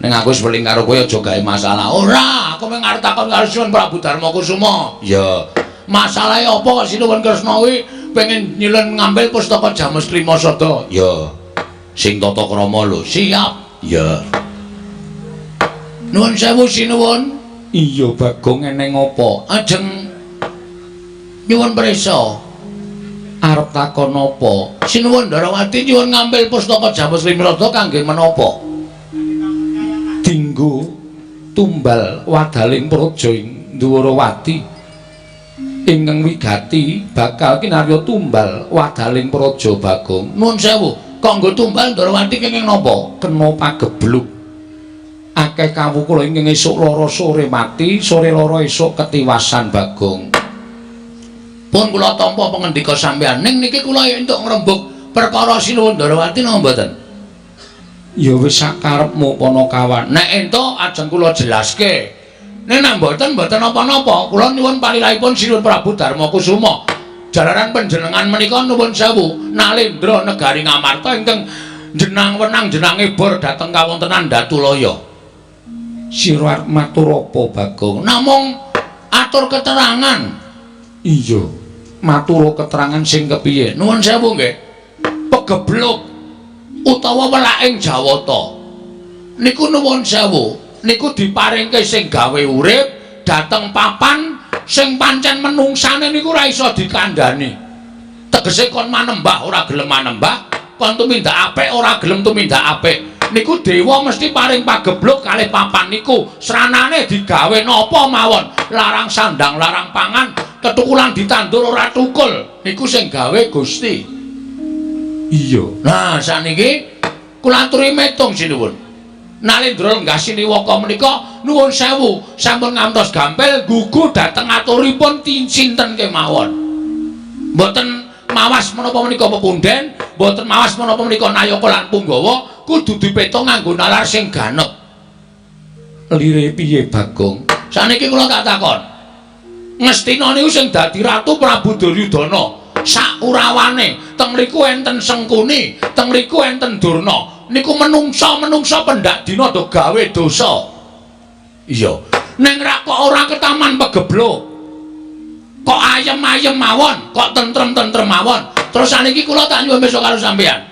Ning aku wis weling karo kowe aja gawe masalah. Ora, aku mung arep takon karo Sinuwun Prabu Darmakusuma. Ya. Masalahe apa kok Sinuwun Kresna kuwi pengen nyilun ngambil pustaka jamus kelima sada? Ya. Sing tata krama lho. Siap. Ya. Nuwun sewu Sinuwun. Iya, Bagong eneng apa? Ajeng nyuwun prisa. Arep takon apa? Sinuwun Ndarawati nyuwun ngambil pustaka jamus kelima sada kangge menapa? Dinggo tumbal wadaling praja ing Ndarawati ingkang wigati bakal kinarya tumbal wadaling praja Bagong. Nuwun sewu, kanggo tumbal Ndarawati kenging napa? Kena pagebluk. Akeh kawula ingkang esuk lara sore mati, sore lara esuk ketiwasan Bagong. Pun kula tampa pangendika sampeyan ning niki kula entuk ngrembug perkara Sinuwun Ndarawati napa mboten? Ya wis sakarepmu Panakawan. Nek entuk ajeng kula jelaske. Nek mboten apa-apa, kula nyuwun palilahipun Sinuwun Prabu Darmakusuma Jalaran panjenengan menika nuwun sewu Nalendra negari Ngamarta ingkang jenang wenang jenange bor dhateng kawontenan Datulaya. Sira arep matur apa Bagong? Namung atur keterangan. Iya, matur keterangan sing kepiye? Nuwun sewu nggih. Pegebluk utawa welaking Jawata. Niku nuwun sewu, niku diparingke sing gawe urip dhateng papan sing pancen menungsane niku ora iso dikandhani. Tegese kon manembah ora gelem manembah, kon tumindak apik ora gelem tumindak apik. Niku dewa mesti paring pagebluk kalih papan niku. Sranane digawe napa mawon, larang sandang, larang pangan, ketukulan ditandur ora tukul. Niku sing gawe Gusti. Iya. Nah, saniki kula aturi metung sinuwun. Nalendra lenggah siniwaka menika nuwun sewu sampun ngantos gampil gugu dhateng aturipun sinten kemawon. Mboten mawas menapa menika pepunden, mboten mawas menapa menika Nayaka lan Punggawa, kudu dipetung nganggo nalar sing ganep. Lire piye Bagong? Saniki kula tak takon. Ngastina niku sing dadi Ratu Prabu Duryudana. Sak urawane teng mriku enten Sengkuni, teng mriku enten Durna. Niku menungsa pendak dina do gawe dosa. Iya. Ning rak kok ora ketaman pegebluk. Kok ayem-ayem mawon, kok tentrem-tentrem mawon. Terus saniki kula tak nyuwun besok karo sampeyan.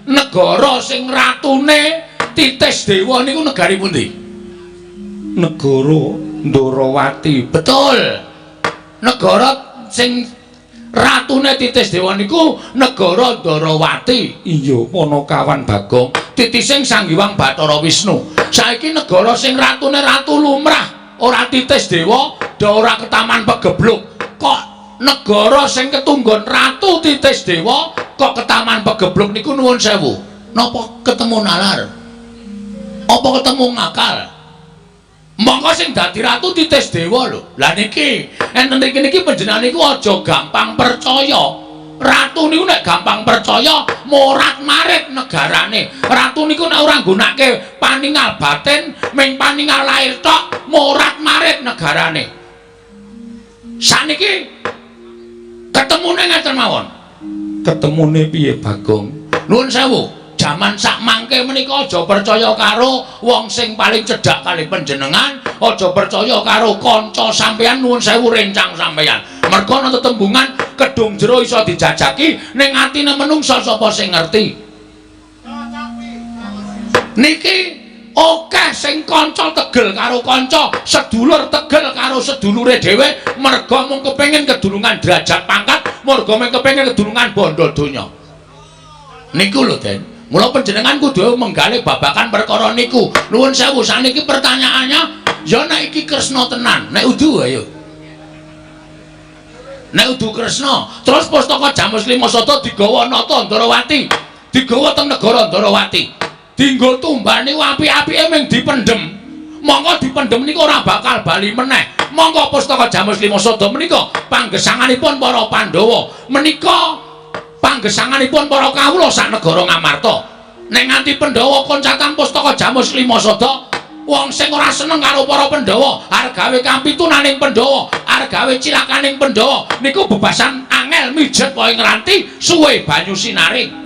Negara sing ratune Titis Dewa niku negari pundi? Negara Ndarawati. Betul. Negara sing ratune Titis Dewa niku negara Ndarawati. Iya, Panakawan Bagong. Titising Sang Hyang Bathara Wisnu. Saiki negara sing ratune ratu lumrah, ora Titis Dewa, ora ketaman pegebluk. Kok negara sing ketunggon ratu Titis Dewa kok ketaman pegebluk niku nuwun sewu. Napa ketemu nalar? Apa ketemu ngakal? Monggo sing dadi ratu Titis Dewa lho. Lah niki enten niki panjenengan niku aja gampang percaya. Ratu niku nek gampang percaya morat-marit negarane. Ratu niku nek ora nggunakake paningal batin, ming paningal lair tok, morat-marit negarane. Saniki ketemune ngeten mawon. Ketemune piye Bagong? Nuwun sewu, jaman sak mangke menika aja percaya karo wong sing paling cedhak kalih panjenengan, aja percaya karo kanca sampeyan. Nuwun sewu rencang sampeyan. Merga ana tetembungan kedung jero iso dijajaki ning atine menungsa sapa sing ngerti. Niki akeh sing kanca tegel karo kanca, sedulur tegel karo sedulure dhewe merga mung kepengin kedulungan derajat pangkat, merga mung kepengin kedulungan bondo donya. Niku lho, Den. Mula panjenengan kudu menggali babakan perkara niku. Nuwun sewu, saniki pertanyaannya ya nek iki Kresna tenan, nek udu ayo. Nek udu Kresna, terus pustaka Jamus Limasada digawa nata Ndarawati, digawa teng negara Ndarawati. Dienggo tumbal niku apik-apike mung dipendhem. Monggo dipendhem niku ora bakal bali meneh. Monggo pustaka Jamus Limasada menika panggesanganipun para Pandhawa. Menika panggesanganipun para kawula sak negara Ngamarta. Nek nganti Pandhawa koncatan pustaka Jamus Limasada, wong sing ora seneng karo para Pandhawa arep gawe kampitunaning Pandhawa, arep gawe cilakaning Pandhawa niku bebasan angel mijet wae ngranti suwe banyu sinaring.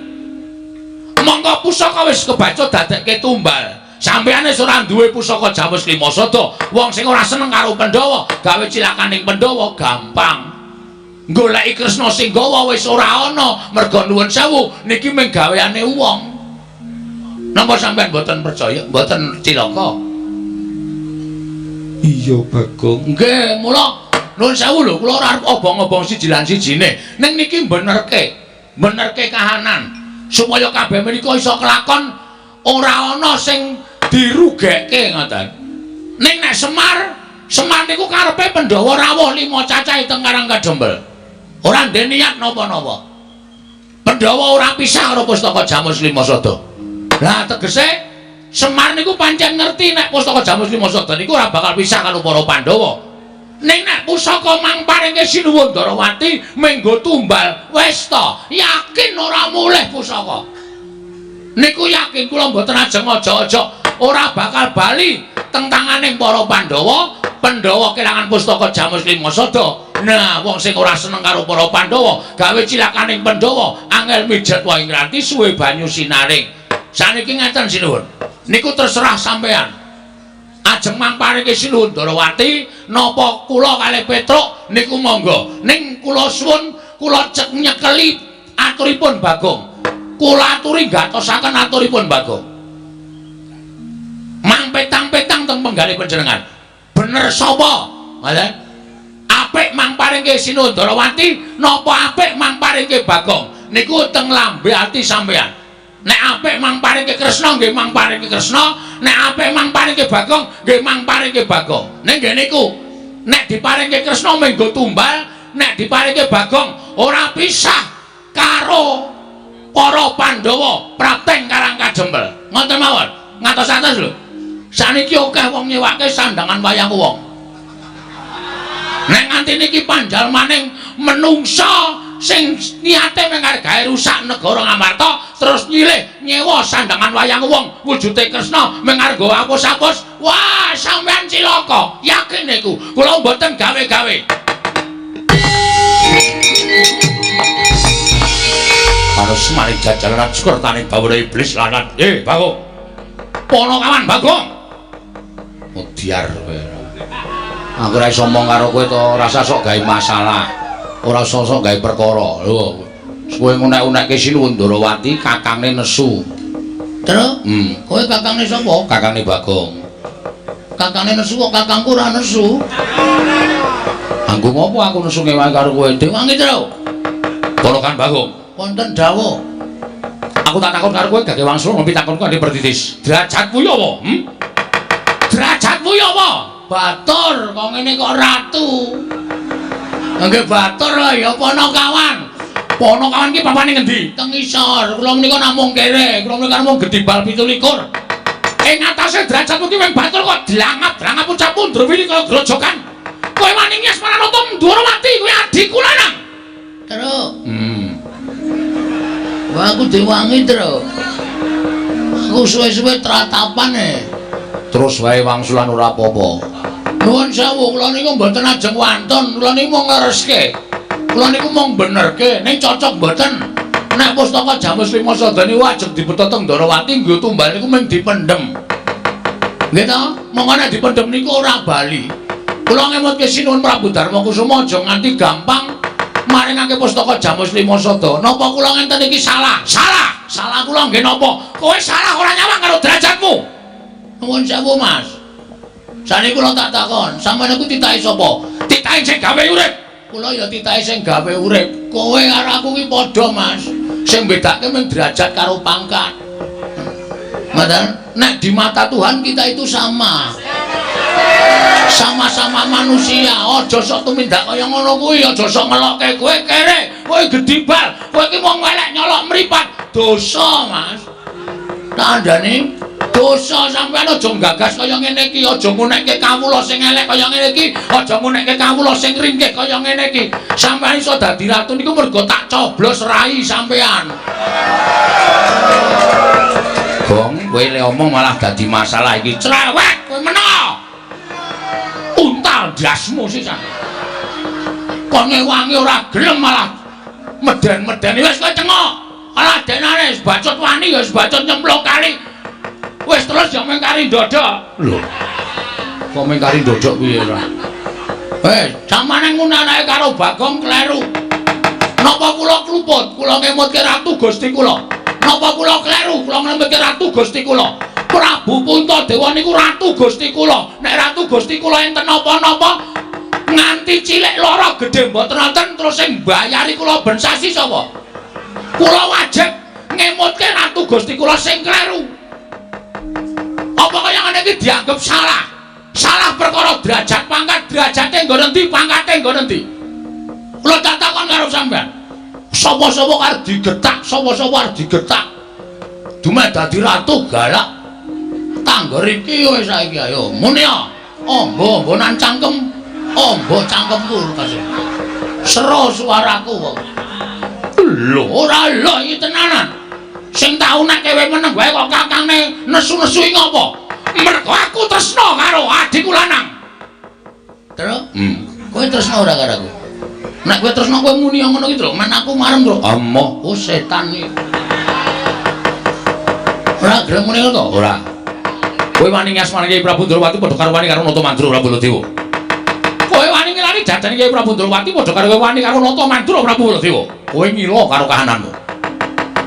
Monggo pusaka wis kebaca dadekke tumbal. Sampeyan wis ora duwe pusaka Jamus Limasada, wong sing ora seneng karo Pandhawa gawe cilakaning Pandhawa gampang. Goleki Kresna sing gawa wis ora ana, merga nuwun sewu niki mung gaweane wong. Napa sampeyan mboten percaya, mboten cilaka? Iya Bagong. Nggih, mula nuwun sewu lho, kula ora arep obong-obong siji lan sijine. Ning niki benerke kahanan supaya kabeh menika iso kelakon ora ana sing dirugekke ngoten. Ning nek Semar niku karepe Pandhawa rawuh 5 cacahe teng Karang Kadempel. Ora ndek niat napa-napa. Pandhawa ora pisah karo pustaka Jamus Limasada. Lah tegese Semar niku pancen ngerti nek pustaka Jamus Limasada niku ora bakal pisah karo para Pandhawa. Ning nek pusaka mang paringke sinuwun Ndarawati menggo tumbal, wis ta, yakin ora mulih pusaka. Niku yakin kula mboten ajeng aja-aja ora bakal bali teng tanganing para Pandhawa. Pandhawa kelangan pustaka Jamus Limasada Nah, wong sing ora seneng karo para Pandhawa, gawe cilakaning Pandhawa, angel mijet wae ngranti suwe banyu sinaring. Saniki ngeten sinuwun. Niku terserah sampean. Ajeng mangparingi sinuwun Darawati napa kula kalih Petruk niku monggo. Ning kula suwun kula cek nyekeli aturipun Bagong. Kula aturi gatosaken aturipun Bagong. Mang petang-petang teng penggalih panjenengan. Bener sapa? Ngoten. Apik mangparingi sinuwun Darawati napa apik mangparingi Bagong? Niku teng lambe ati sampean. Nek apik mangparingi Kresna nggih mangparingi Kresna, nek apik mangparingi Bagong nggih mangparingi Bagong. Ning nggih niku nek diparingi Kresna menggo tumbal, nek diparingi Bagong ora pisah karo para Pandhawa prapteng Karang Kajembel. Ngoten mawon. Ngatos-atos lho. Saniki akeh wong nyewake sandangan wayang wong. Nek nganti niki panjalmaning menungsa sing niate menghargai rusak negara Ngamarta terus nyilih nyewa sandangan wayang wong wujude Kresna mengargo apus-apus, wah sampean cilaka. Yakin niku kula mboten gawe-gawe. Harus mari jajalan skurtaning bawura iblis lanat. Bagong. Ponokawan Bagong. Mudiar kowe. Aku ora iso omong karo kowe to, rasa sok gawe masalah. Ora sosok gawe perkara. Lho, kowe ngunek-unekke sinuwun Darawati kakangne nesu. Terus? Kowe kakangne sapa? Kakangne Bagong. Kakangne nesu kok kakangku ora nesu? Anggo ngopo aku nesu ngewangi karo kowe? Dewangi terus. Ponokan Bagong. Wonten dawuh. Aku tak takon karo kowe gage wangsul ngopi takonku ade pertitis. Derajatmu ya apa? Derajatmu ya apa? Batur, kok ngene kok ratu. Nggih batur lho ya Ponokawan. Ponokawan ki papane ngendi? Teng isor. Kula menika namung kere. Kula menika namung Gedibal 17. Ing atase derajatmu ki wong batur kok dlangap-dlangap ucap mundur wili kaya grojokan. Kowe wani nyes Maranata Darawati kowe adikku lanang. Terus. Wah aku diwangi terus. Aku suwe-suwe tratapane. Terus wae wangsulan ora apa-apa. Nuwun sewu, kula niku mboten ajeng wantun, kula niku mung ngreske. Kula niku mung benerke, ning cocok mboten. Nek pustaka Jamus Lima Sada niku ajeng dipetha teng Darawati nggo tumbal niku mung dipendhem. Nggih to? Monggo nek dipendhem niku ora bali. Kula ngemutke sinuwun Prabu Darma Kusuma aja nganti gampang maringake pustaka Jamus Lima Sada. Napa kula ngenten iki salah? Salah. Salah kula nggih napa? Kowe salah ora nyawang karo derajatmu. Nuwun sewu, Mas. Sane kula tak takon, sampeyan niku titahe sapa? Titahe sing gawe urip. Kula ya titahe sing gawe urip. Kowe karo aku ki padha, Mas. Sing bedake mung derajat karo pangkat. Ngoten, nek di mata Tuhan kita itu sama. Sama-sama manusia. Aja sok tumindak kaya ngono kuwi, aja sok ngelokke kowe kere, kowe Gedibal. Kowe ki wong elek nyolok mripat. Dosa, Mas. Tandane dosa sampeyan aja gagas kaya ngene iki, aja ngunekke kawula sing elek kaya ngene iki, aja ngunekke kawula sing ringkih kaya ngene iki. Sampeyan iso dadi ratu niku mergo tak coblos rai sampeyan. Gong, kowe le omong malah dadi masalah iki. Cerewet kowe mena. Untal dasmu sisan. Kon ngewangi ora gelem malah meden-medeni wis kowe cengok. Alah denane bacot wani ya bacot nyemplung kali. Wis terus yo mengkari ndodok. Lho. Kok mengkari ndodok piye ora? Samane ngunanake karo Bagong kleru. Napa kula kluput? Kula ngemutke ratu Gusti kula. Napa kula kleru? Kula ngemutke ratu Gusti kula. Prabu Puntadewa niku ratu Gusti kula. Nek ratu Gusti kula enten napa-napa nganti cilik lara gedhe mboten wonten terus sing mbayari kula ben sasi sapa? Kula wajib ngemutke ratu Gusti kula sing kleru. Apa kaya ngene iki dianggep salah? Salah perkara derajat pangkat, derajate nggo endi, pangkate nggo endi? Kula tak takon karo sampean. Sapa-sapa arep digetak, sapa-sapa arep digetak. Dumeh dadi ratu galak. Tangger iki wis saiki ayo. Muni ya. Ombo-ombonan cangkem. Ombo cangkemku kasih. Sero suaraku kok. Lho ora lho iki tenanan. Sing tau nek kowe meneng wae kok kakangne nesu-nesu iki ngopo? Mergo aku tresna karo adikku lanang. Terus? Kowe tresna ora karo aku? Nek kowe tresno kowe muni ngono iki, Tru, men aku marem, Tru. Emoh, oh setan iki. Ora gelem muni ngono to? Ora. Kowe wani ngasmane Kyai Prabu Ndrawati padha karo wani karo Nata Mandura Prabu Baladewa. Kowe wani ngelani jajane Kyai Prabu Ndrawati padha karo wani karo Nata Mandura Prabu Baladewa. Kowe ngilo karo kahananmu.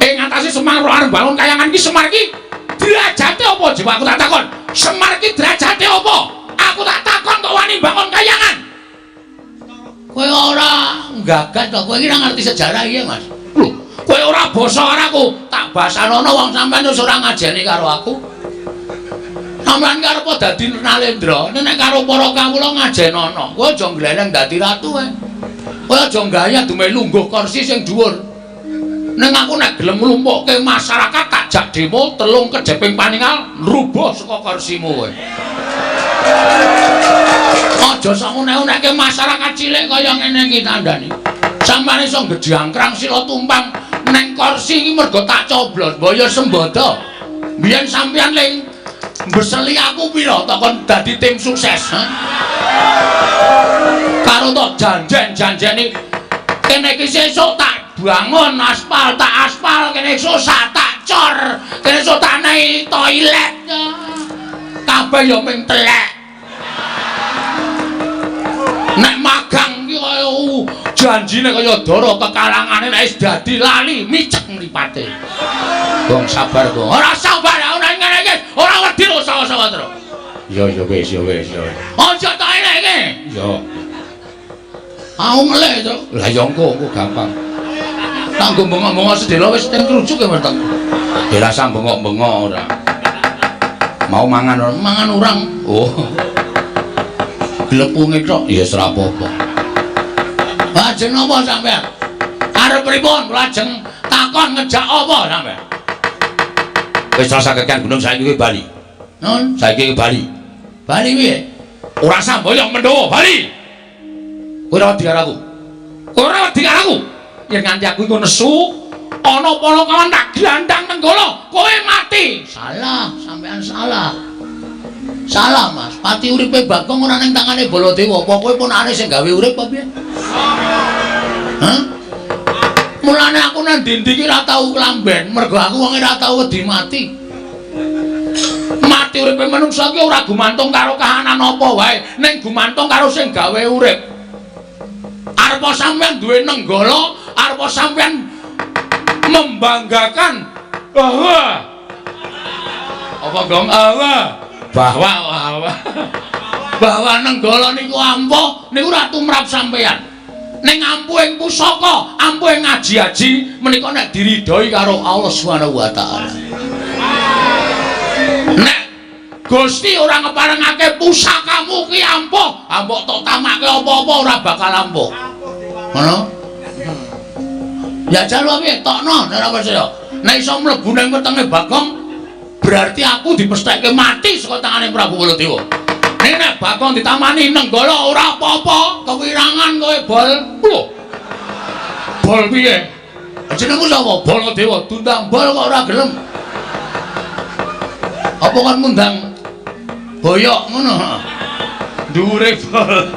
Ing atase Semar arep bangun kayangan iki Semar iki derajate apa jiwa aku tak takon. Semar iki derajate apa? Aku tak takon kok wani bangun kayangan. Kowe ora gagas to, kowe iki ora ngerti sejarah iki, Mas. Lho, kowe ora basa karo aku, tak basanono wong sampean wis ora ngajeni karo aku. Sampeyan karep dadi Nalendra, nek karo para kawula ngajenono. Kowe aja gleleng dadi ratu wae. Kowe aja gaya dume lungguh kursi sing dhuwur. Ning aku nek gelem nglumpukke masyarakat tak jak demo telung kejeping paningal rubuh saka kursimu kowe. Aja sakune-uneke masyarakat cilik kaya ngene iki tandane. Sampeyan iso ngejangkrang sila tumpang ning kursi iki mergo tak coblos, mbaya sembada. Biyen sampeyan ling mbeseli aku pira takon dadi tim sukses. Karo tok janjen-janjeni kene iki sesuk tak bangun aspal, tak aspal kene susah tak cor, kene susah tak naik toilet. Kabeh yo ming telek. Nek magang iki kaya janjine kaya dara kekalangane nek wis dadi lali micek mripate. Gong sabar, Gong. Ora sabar ana ngene iki. Ora wedi lho sawa-sawa terus. Ya wis. Aja tak eleke. Ya. Aku ngelek to. Lah ya engko gampang. Kanggo bengok-bengok sedelo wis ten krujuk ya mentek. Dirasa bengok-bengok ora. Mau mangan urang. Oh. Glepunge tok ya ora apa-apa. Lajeng napa sampean? Arep pripun? Lajeng takon ngejak apa sampean? Wis rasa kekan gunung saiki kuwi Bali. Nun, saiki Bali. Bali piye? Ora samboyong Mendowo, Bali. Kowe ora wedi karo aku. Ora wedi karo aku. Yen nganti aku iku nesu, ana para kawan tak glandang nenggala, kowe mati. Salah, sampean salah. Salah, Mas. Pati uripe Bagong ora ning tangane Baladewa. Apa kowe punane sing gawe urip apa piye? Hah? Mulane aku nang ndi-ndi iki ora tau klamben, mergo aku wong ora tau wedi mati. Mati uripe manungsa iki ora gumantung karo kahanan apa wae, ning gumantung karo sing gawe urip. Arepa sampean duwe nenggala, arepa sampean membanggakan bahwa apa Gong? Bahwa nenggala niku ampuh niku ora tumrap sampean. Ning ampuh ing pusaka, ampuh ing ngaji-aji menika nek diridhoi karo Allah Subhanahu wa taala. Nek Gusti ora ngeparengake pusakamu ki ampuh, ambok tok tamake apa-apa ora bakal ampuh. Ngono? Ya jalu piye tokno nek ora percaya. Nek iso mlebu nang wetenge Bagong berarti aku dipesthekke mati saka tangane Prabu Baladewa. Nek Bagong ditamani nenggala ora apa-apa, kewirangan kowe bol. Lho. Bol piye? Jenengmu sapa? Baladewa, tundang bol kok ora gelem. Apa kon ngundang boyok ngono? Dhuwure bol.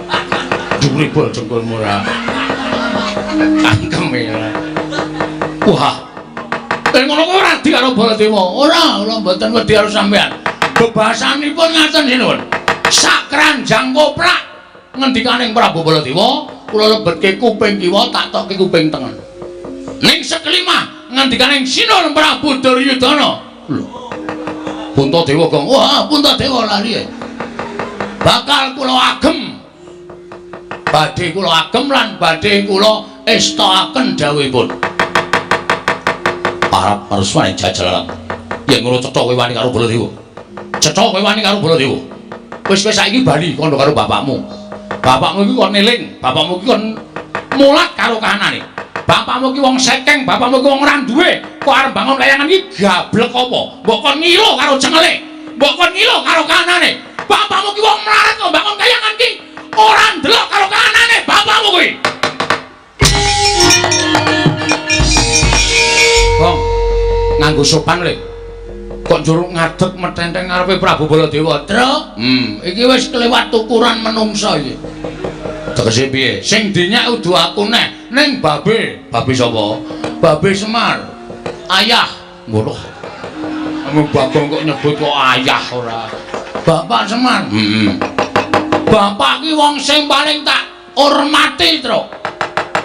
Dhuwure bol jengkolmu ora. Angkeme ora. Wah. Ngono kok ora di karo Baladewa. Ora mboten wedi karo sampean. Bebasanipun ngaten sinuwun. Sakranjang koprak ngendikaning Prabu Baladewa, kula lebetke kuping kiwa tak tokke kuping tengen. Ning sekelima ngendikaning Sinuwun Prabu Duryudana. Lho. Puntadewa Gong. Wah, Puntadewa lali. Bakal kula agem. Badhe kula agem lan badhe kula estaaken dawuhipun. Para parswane jajalan. Yen ngono cetha kowe wani karo Baladewa. Cetha kowe wani karo Baladewa. Wis saiki bali kono karo bapakmu. Bapakmu iki kon eling, bapakmu iki kon mulat karo kahanane. Bapakmu ki wong sekeng, bapakmu ki wong ora duwe. Kok arep bangun kayangan iki gablek apa? Mbok kon ngilo karo cengele. Mbok kon ngilo karo kahanane. Bapakmu ki wong mlarat kok bangun kayangan iki ora ndelok karo kahanane bapakmu kuwi. Bong, nganggo sopan lho. Kok njuruk ngadeg metenteng ngarepe Prabu Baladewa, Tru? Iki wis kelewat ukuran menungsa iki. Tegese piye? Sing dinyak udu aku neh, ning babe. Babe sapa? Babe Semar. Ayah. Ngono. Ame Bagong kok nyebut kok ayah ora. Bapak Semar. Bapak ki wong sing paling tak hormati, Tru.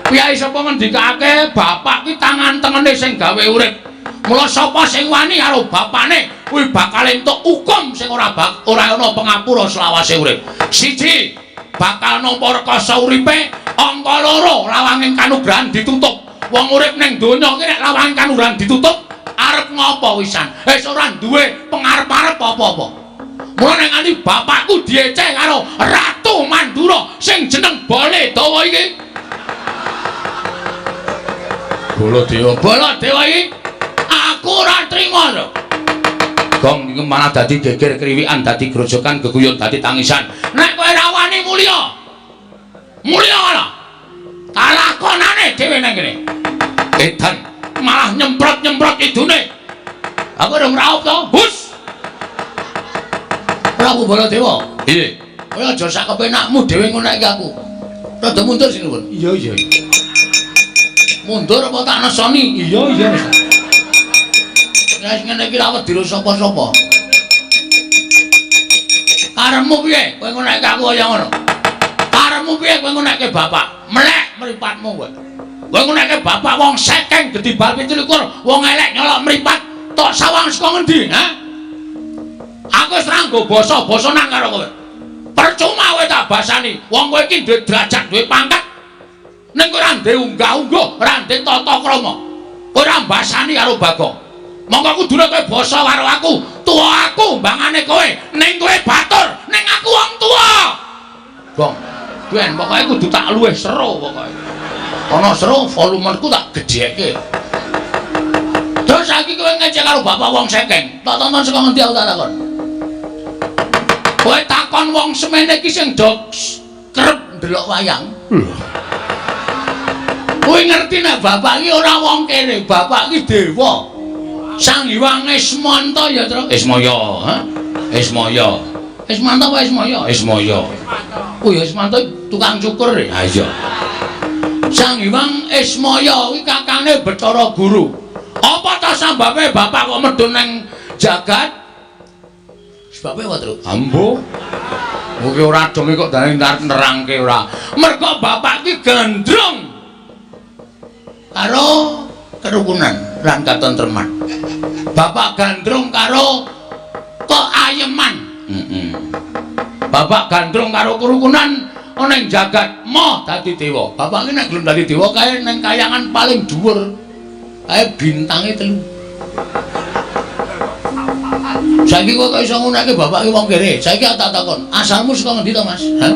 Piyai sapa ngendikake bapak ki tangan tengene sing gawe urip. Mula sapa sing wani karo bapakne kuwi bakal entuk hukum sing ora ana pangapura selawase urip. Siji, bakal nampa rekoso uripe, angka loro lawanging kanugrahan ditutup. Wong urip ning donya ki nek lawanging kanugrahan ditutup, arep ngopo wisan? Wis ora duwe pengarep-arep apa-apa. Mula nek nganti bapakku dieceh karo Ratu Mandura sing jeneng Baladewa iki. Baladewa iki aku ora trima lho. Gong iki malah dadi geger kriwikan, dadi grojokan, geguyon, dadi tangisan. Nek kowe ra wani mulya. Mulya ana. Kalakonane dhewe nang kene. Edan malah nyemprot-nyemprot idune. Aku urung raup to. Hus. Prabu Baladewa. Piye? Kowe aja sak kepenakmu dhewe ngono iki aku. Rada mundur sing nuwun. Iya. Mundur apa tak nesoni? Iya. Nek ngene iki ra wedi sapa-sapa. Karepmu piye? Kowe ngoneke aku kaya ngono. Karepmu piye kowe ngoneke bapak? Melek mripatmu kowe. Kowe ngoneke bapak wong sekeng gedhi bal 17, wong elek nyolok mripat tok sawang saka ngendi, ha? Aku wis ra nggo basa nang karo kowe. Percuma kowe tak basani. Wong kowe iki duwe derajat, duwe pangkat. Ning kowe ora ndek unggah-ungguh, ora ndek tata krama. Kowe ora mbasani karo Bagong. Monggo kudune kowe basa karo aku. Tuwa aku mbangane kowe, ning kowe batur, ning aku wong tuwa. Gong, ben pokoke kudu tak luwih seru pokoke. Ana seru volumeku tak gedheke. Terus saiki kowe ngecek karo bapak wong sekeng. Tak tonton saka ngendi aku tak takon. Kowe takon wong semene iki sing do kerep ndelok wayang. Kowe ngerti nek bapak iki ora wong kene, bapak iki dewa. Sang Hyang Ismanta ya, Tru. Ismaya, ha? Ismaya. Ismanta apa Ismaya? Ismaya. Oh ya Ismanta tukang cukur ya. Ha iya. Sang Hyang Ismaya kuwi kakane Bathara Guru. Apa ta sambabe bapak kok medhun nang jagat? Sebabe apa, Tru? Ambo. Mugi ora dome kok dane nerangke ora. Mergo bapak iki gandrung karo kerukunan lan katentreman. Bapak gandrung karo keayeman. Bapak gandrung karo kerukunan ana ing jagat moh dadi dewa. Bapak iki nek gelem dadi dewa kae ning kayangan paling dhuwur. Kae bintange 3. Saiki kok iso ngunake bapak iki wong kene. Saiki tak takon, asalmu saka ngendi to, Mas? Ha?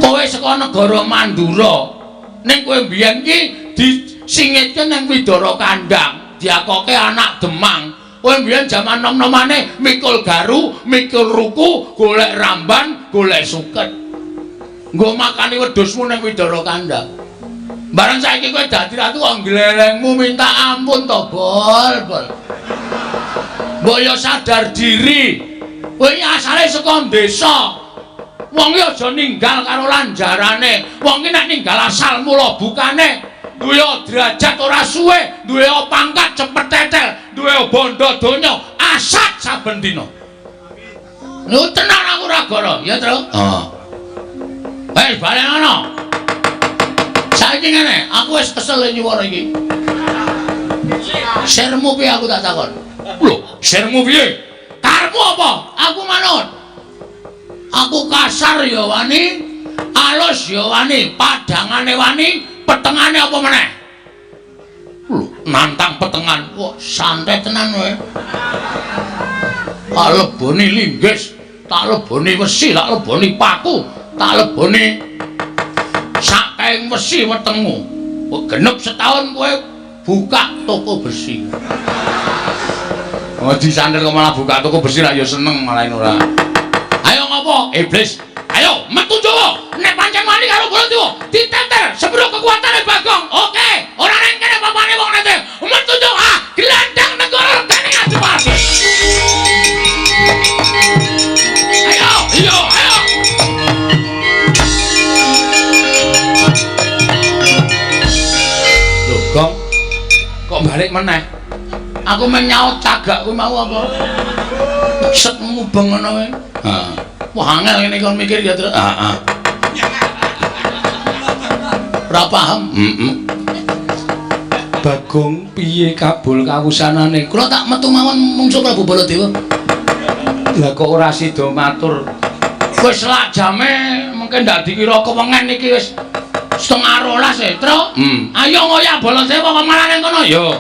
Kowe saka negara Mandura. Ning kowe mbiyen iki disingitke nang Widara Kandang, diakoke anak Demang. Kowe mbiyen jaman nom-nomane mikul garu, mikul ruku, golek ramban, golek suket. Nggo makani wedhusmu nang Widara Kandang. Bareng saiki kowe dadi ratu kok glelengmu minta ampun to, Bol. Mbok yo sadar diri. Kowe iki asale saka desa. Wong iki aja ninggal karo lanjarane. Wong iki nek ninggal asal mula bukane duwe derajat ora suwe, duwe pangkat cepet tetel, duwe bondo donya asat saben dina. Lho tenan aku ora goro, ya, Tru? Heeh. Wis bali ngono. Saiki ngene, aku wis kesel nyuwara iki. Sermu piye aku tak takon? Lho, sermu piye? Karepmu apa? Aku manut. Aku kasar ya wani, alus ya wani, padangane wani, petengane apa meneh? Lho, nantang petengan. Wah, santai tenan kowe. Tak leboni linggis, tak leboni wesi, tak leboni paku, tak leboni saking wesi wetengmu. Kok genep setahun kowe buka toko besi. Oh, disandel kok malah buka toko besi ra ya seneng malah ora. Ayo ngopo? Iblis. Ayo metu Jawa. Nek pancen wani karo Baladewa, diteter sebelum kekuatane Bagong. Oke, ora nang kene papane wong nate. Metu Jawa, gelandang negara regane ngadepake. Ayo. kok balik meneh. Aku meng nyaut cagak kuwi mau apa? Set mubeng ngono kuwi. Heeh. Wah angel ngene kon mikir ya, Truk. Heeh. Ora paham. Bagong piye kabul kawusanane? Kula tak metu mawon mungsuh Prabu Baladewa. Lah kok ora sida matur? Wis lak jame mungkin ndak dikira kewengen iki wis 11:30 Truk. Ayo ngoyak Baladewa kok malah ning kono yo.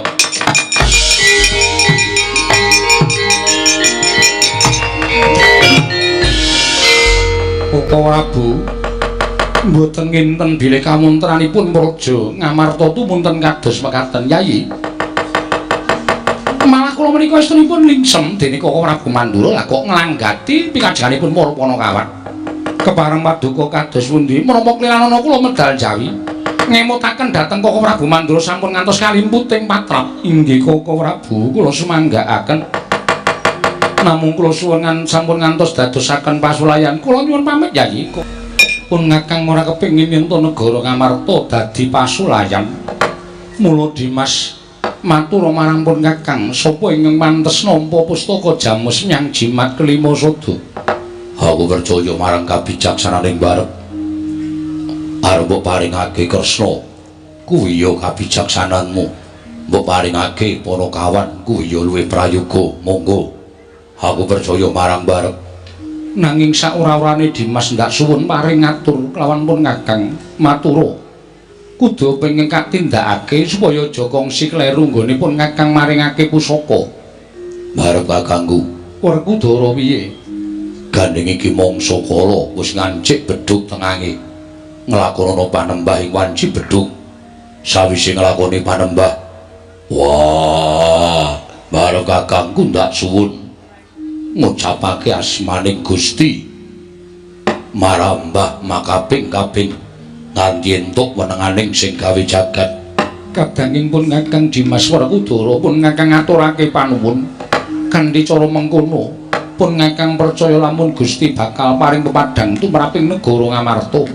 Koko Prabu mboten kinten bilih kamuntranipun praja Ngamarta tumunten kados mekaten Yayi. Malah kula menika estunipun lingsem dene Koko Prabu Mandura lah kok nglanggati pikajanganipun para Panakawan. Kepareng paduka kados pundi menapa kliranana kula medal Jawi ngemutaken dhateng Koko Prabu Mandura sampun ngantos kalimputing patrap. Inggih Koko Prabu kula sumanggaaken. Namung kula suwengan sampun ngantos dadosaken pasulayan. Kula nyuwun pamit Yayi. Pun ngakang ora kepengin yen to negara Ngamarta dadi pasulayan. Mula Dimas matur marang pun Kakang sapa ingkang mantes nampa pustaka Jamus nyang jimat kelima sada. Aku percaya marang kabijaksananing barep. Arep mbok paringake Kresna kuwi ya kabijaksananmu. Mbok paringake Panakawan kuwi ya luwih prayoga. Monggo aku percaya marang barep. Nanging saora-orane Dimas ndak suwun paring ngatur kelawan pun Kakang matura. Kudu pengin katindakake supaya aja kongsi kleru nggone pun Kakang maringake pusaka. Barep kakangku. Werkudara piye? Gandeng iki mangsa kala wis ngancik bedhug tengange. Nglakonana panembah ing wanci bedhug. Sawise nglakoni panembah, wah, barep kakangku ndak suwun ngucapake asmaning Gusti marambah makaping-kaping nganti entuk wenenganing sing gawe jagat. Kadanging pun Kakang Dimas Werkudara pun Kakang ngaturake panuwun kanthi cara mengkono pun Kakang percaya lamun Gusti bakal paring pepadhang tumraping negara Ngamarta.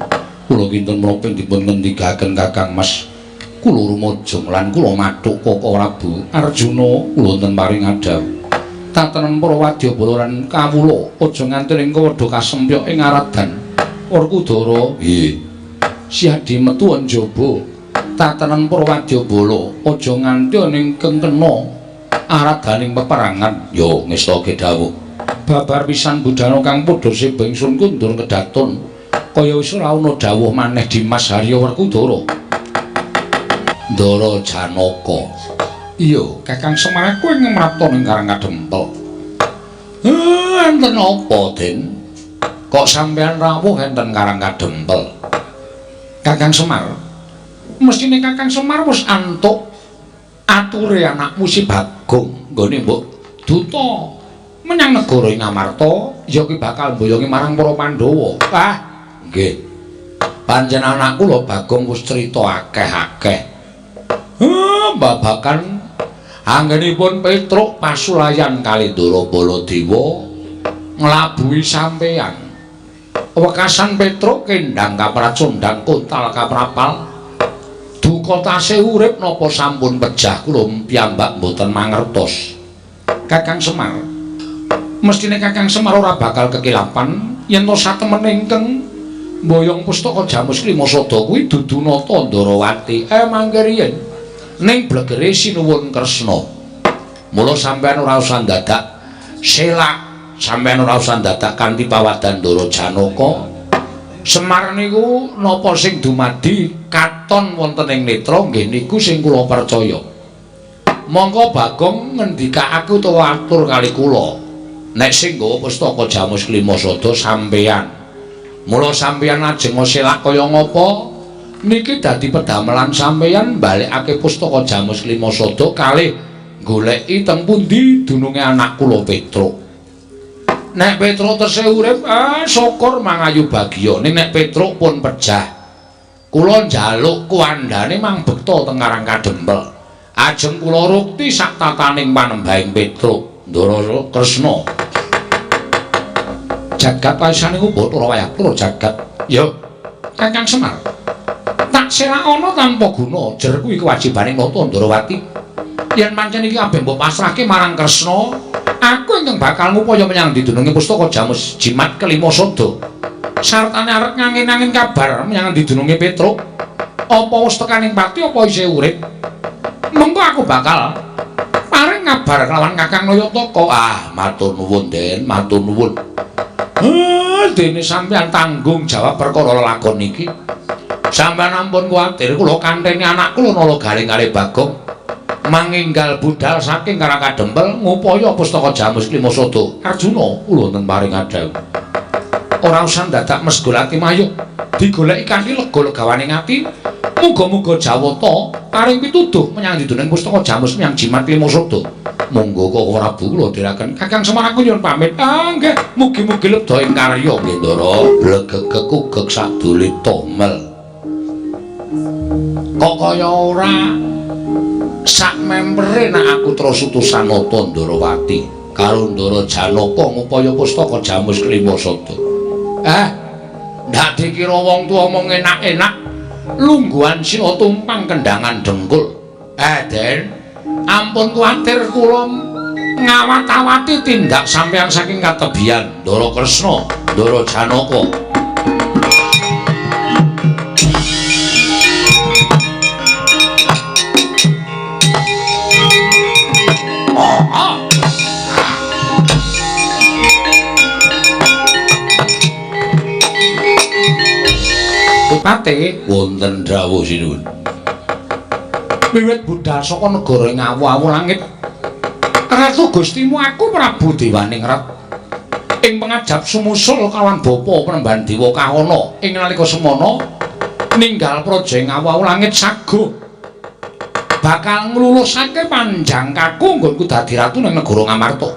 Kula kinten menapa dipun ngendikaken Kakang Mas, kula rumaja lan kula mathuk Koko Prabu Arjuna kula wonten paring adhaw. Tatanen para wadyabala lan kawula aja nganti ing wedha kasempyok ing aradan. Werkudara, nggih. Siadi metu njaba. Tatanen para wadyabala aja nganti ning kena aradaning peperangan. Ya ngestake dawuh. Babar pisan budana kang padha sebengsun kundur kedaton. Kaya wis ora ana dawuh maneh Dimas Harya Werkudara. Ndara Janaka. Iya, Kakang Semar kowe ngemrapta ning Karangkadempel. Enten apa, Den? Kok sampean rawuh enten Karangkadempel? Kakang Semar, mestine Kakang Semar wis antuk ature anakmu si Bagong nggone mbok duta menyang negara Ngamarta, ya kuwi bakal mboyongi marang para Pandhawa. Ah, nggih. Panjenengan anakku lho Bagong wis crita akeh-akeh. Babakan anggenipun Petruk pasulayan kali Ndara Baladewa nglabuhi sampeyan. Wekasan Petruk kendhang kapracondhang kontal kaprapal. Duka tasih urip napa sampun pejah kula piyambak mboten mangertos. Kakang Semar, mestine Kakang Semar ora bakal kekilapan yen to satemene ingkang mboyong pustaka Jamus Klima Sada kuwi dudu nata Ndarawati. Mangke riyen ning blegere sinuwun Kresna. Mula sampeyan ora usah dadak selak, sampeyan ora usah dadak kanthi pawadan Ndara Janaka. Semar niku napa sing dumadi katon wonten ing netra nggih niku sing kula percaya. Monggo Bagong ngendikake utawa atur kali kula nek sing nggawa pustaka Jamus Klima Sada sampeyan. Mula sampeyan lajeng selak kaya ngapa? Niki dadi pedamelan sampeyan balekake pustaka Jamus Klima Sada kalih goleki teng pundi dununge anak kula Petruk. Nek Petruk tesih urip, syukur mangayu bagya. Nek Petruk pun pejah, kula njaluk kuandhane mang bekta teng Karangkadempel. Ajeng kula rukti sak tataning panembahing Petruk, Ndara Kresna. Jagat wayasan niku Bathara Wayakura jagat. Ya, Kakang Semar. Tak selak ana tanpa guna jer kuwi kewajibaning Nata Ndarawati. Yen pancen iki kabeh mbok pasrahke marang Kresna, aku ingkang bakal ngupaya menyang didununge pustaka Jamus Jimat kelima Sada. Sartane arep ngangin-angin kabar menyang didununge Petruk. Apa wis tekaning pati apa isih urip? Mengko aku bakal paring ngabar kelawan Kakang Nayataka. Matur nuwun, Den, matur nuwun. Dene sampeyan tanggung jawab perkara lakon iki. Sampeyan ampun kuwatir kula kanteni anak kula nala garing kali Bagong. Manginggal budal saking Karakadempel ngupaya pustaka Jamus Klima Sada. Arjuna kula wonten paring adhawu. Ora usah dadak mesgol ati mayuh. Digoleki kanthi lega-legawaning ati. Muga-muga Jawata paring pituduh menyang diduneng pustaka Jamus menyang Jimat Klima Sada. Monggo Koko Prabu kula dherekaken Kakang Semar nyuwun pamit. Nggih, mugi-mugi lebda ing karya nggih Ndara. Legegek ugeg sadule tomel. Kok kaya ora sak mempere nek aku terus utusan nata Ndarawati karo Ndara Janaka ngupaya pustaka Jamus Klima Sada. Ndak dikira wong tuwa omong enak-enak lungguhan sira tumpang kendangan dengkul. Den, ampun kuwatir kula ngawat-awati tindak sampeyan saking katebian Ndara Kresna, Ndara Janaka. Pate wonten dawuh sinuwun. Wiwit budal saka negara ing awu-awu langit, Ratu Gustimu aku Prabu Dewaningrat ing pangajap sumusul kawan bapa Penemban Dewa Kahana ing nalika semana ninggal praja ing awu-awu langit sago bakal nglulusake panjang kaku nggonku dadi ratu ning negara Ngamarta.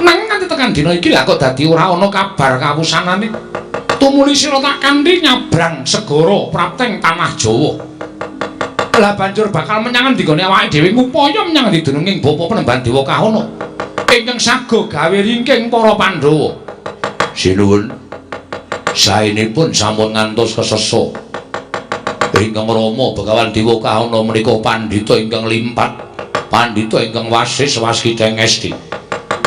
Nanging nganti tekan dina iki lha kok dadi ora ana kabar kawusanane. Tumuli sira tak kanthi nyabrang segara prapteng tanah Jawa. Lah banjur bakal menyang ndigone awake dhewe ngupaya menyang didununging bapa Penemban Dewa Kahana ingkang sago gawe ringking para Pandhawa. Sinuwun saenipun sampun ngantos kesesa. Ingkang Rama Begawan Dewa Kahana menika pandhita ingkang limpat, pandhita ingkang wasis waskiteng esti.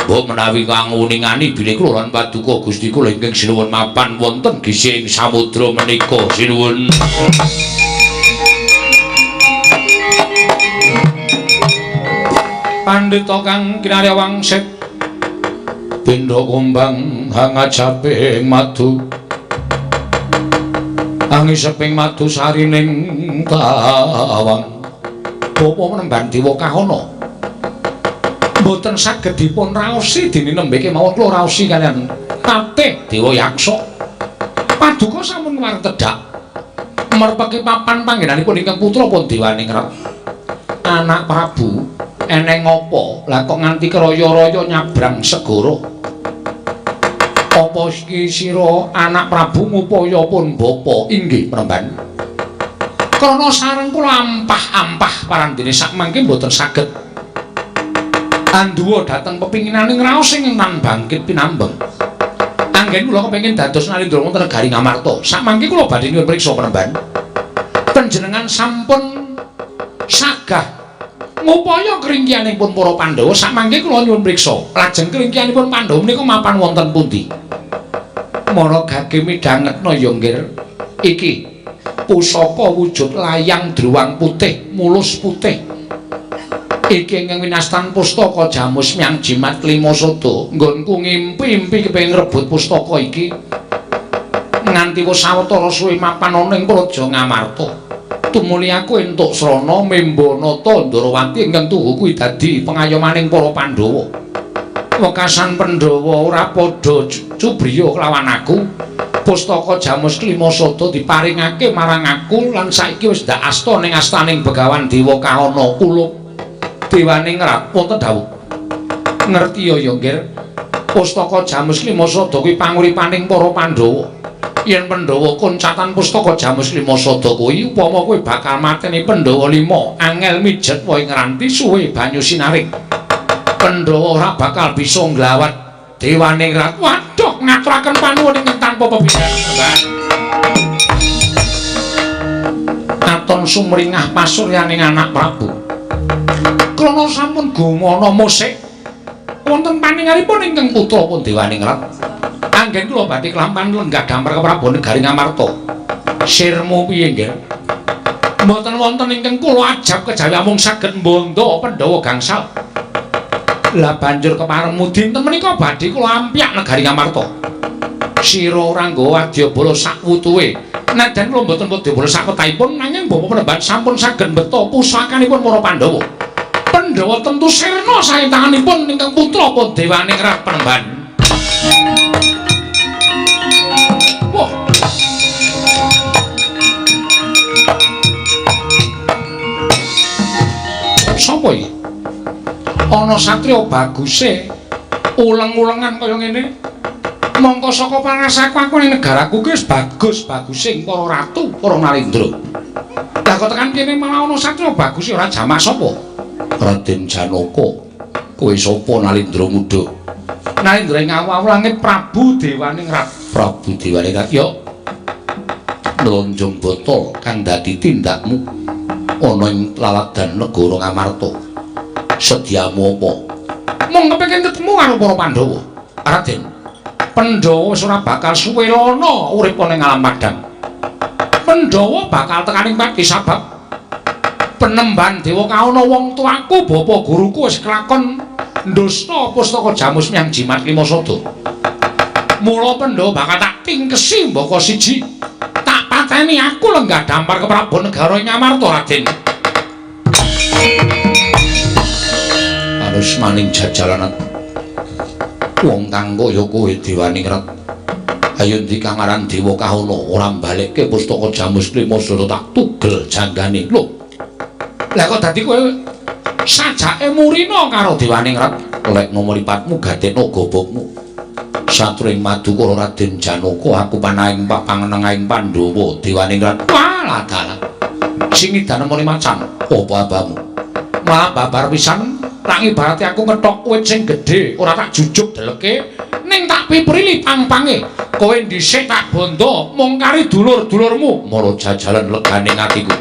Mbok menawi kanguningani bilih kula lan paduka Gusti kula ingkang sinuwun mapan wonten gising samudra menika sinuwun. Pandhita kang kinarya wangsit pindha kumbang hangajaping madu angiseping madu sarining tawang bapa Penemban Dewa Kahana mboten saged dipun raosi dene nembe kemawon kula raosi kaliyan Patih Dewa Yaksa. Paduka sampun wartedak merpeki papan panggenanipun ingkang putra pun Dewaningrat. Anak Prabu eneng apa lah kok nganti keraya-raya nyabrang segara? Apa iki sira anak Prabu ngupaya pun bapa? Inggih Penemban. Krana sareng kula ampah-ampah parandene sakmangke mboten saged anduwa dhateng pepinginaning raos ing nan bangkit pinambeng. Anggen kula kepengin dados narendra wonten negari Ngamarta. Sakmangke kula badhe nyuwun priksa Penemban. Panjenengan sampun sagah ngupaya keringkianipun para Pandhawa. Sakmangke kula nyuwun priksa, lajeng keringkianipun Pandhawa menika mapan wonten pundi? Mara gage midhangetna ya nggir. Iki pusaka wujud layang druwang putih, mulus putih. Iki ingkang winastan pustaka Jamus Myang Jimat Klima Sada. Nggonku ngimpi-impi kepengin ngrebut pustaka iki nganti wis sawetara suwe mapan ana ing praja Ngamarta. Tumuli aku entuk srana Membanata Ndarawati ingkang tuhu kuwi dadi pengayomaning para Pandhawa. Wekasan Pandhawa ora padha cubriya kelawan aku. Pustaka Jamus Klima Sada diparingake marang aku lan saiki wis ndak asta ning astaning Begawan Dewa Kahana kula Dewaningrat wonten dawuh. Ngerti ya nggir. Pustaka Jamus Klima Sada kuwi panguripaning para Pandhawa. Yen Pandhawa koncatan pustaka Jamus Klima Sada kuwi upama kowe bakal mateni Pandhawa 5 angel mijet wae ngranti suwe banyu sinaring. Pandhawa ora bakal bisa nglawat Dewaningrat. Waduh, ngaturaken panuwun ingkang tanpa pepindhan. Aton sumringah pasuryaning anak Prabu. Krana sampun gumana musik wonten paningalipun ingkang putra Pandéwaningrat. Anggen kula badhe kelampan lenggah damar Prabu Negari Ngamarta. Sirmu piye nggih? Mboten wonten ingkang kula ajab kejawi amung saged mbondo Pandhawa gangsal. Lah banjur keparengmu dinten menika badhe kula ampyak Negari Ngamarta. Sira ora nggawa wadyabala sak wutuhe. Najan kula mboten wadyabala sak ketahipun nanging Bapak Penemban sampun saged mbeta pusakanipun para Pandhawa. Pandhawa tentu sirna sae tanganipun ingkang putra Pandéwaningrat Penemban. Wah. Sapa iki? Ana satriya baguse uleng-ulengan kaya ngene. Mongko saka pangasaku aku ning negaraku ki wis bagus-bagusing para ratu, para narendra. Lah kok tekan kene malah ana satriya bagus ora jamak sapa? Raden Janaka. Kowe sapa Narendra Muda? Narendra ing awulange Prabu Déwaningrat. Prabu Déwaningrat ya. Nlonjong botol kang dadi tindakmu ana ing laladan negara Ngamarta. Sediamu apa? Mung kepengin ketemu karo para Pandhawa. Raden, Pandhawa wis ora bakal suwe lono urip ning alam padang. Pandhawa bakal tekaning pati sabab Penemban Dewa kaono wong tuaku bapa guruku wis kelakon ndusna pustaka Jamus Myang Jimat Limasada. Mula Pandhawa bakal tak tingkesi mbaka siji. Tak pateni aku lenggah dampar ke Prabu Negara Ngamarta, Raden. Harus maning jajalanan wong kang kaya kowe Déwaningrat. Ayo ndi kang aran Dewa kaono ora mbalekke pustaka Jamus Limasada tak tugel janggane. Lho. Lah kok dadi kowe sajake murina karo Déwaningrat? Lek nomoripatmu gadekno gobokmu. Satring Madukara Raden Janaka aku panahing pangenengahing Pandhawa Déwaningrat. Walah dalah. Sing idane muni macan apa abamu? Malah babar pisan tak ibarate aku ngethok wit sing gedhe ora tak jujuk deleke ning tak piprili pang-pange. Kowe dhisik tak bondo mung kari dulur-dulurmu. Mara jajalan legane atiku.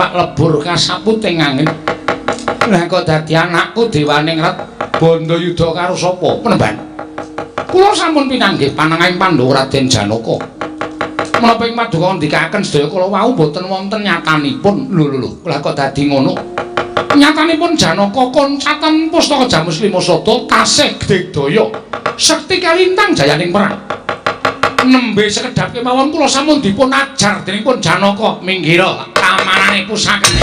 Lebur kasaputing angin. Lah kok dadi anakku Déwaningrat bondo yuda karo sapa? Penemban. Kula sampun pinanggih panengahing Pandhawa Raden Janaka. Menapa ing Madukara ndikaken sedaya kula wau boten wonten nyatanipun. Lho. Lah kok dadi ngono? Nyatanipun Janaka koncatan pustaka Jamus Limasada tasih gedhaya. Sekti kalintang jayaning perang. Nembe sekedhap kemawon kula sampun dipun ajar denipun Janaka minggira kamanane pusakane.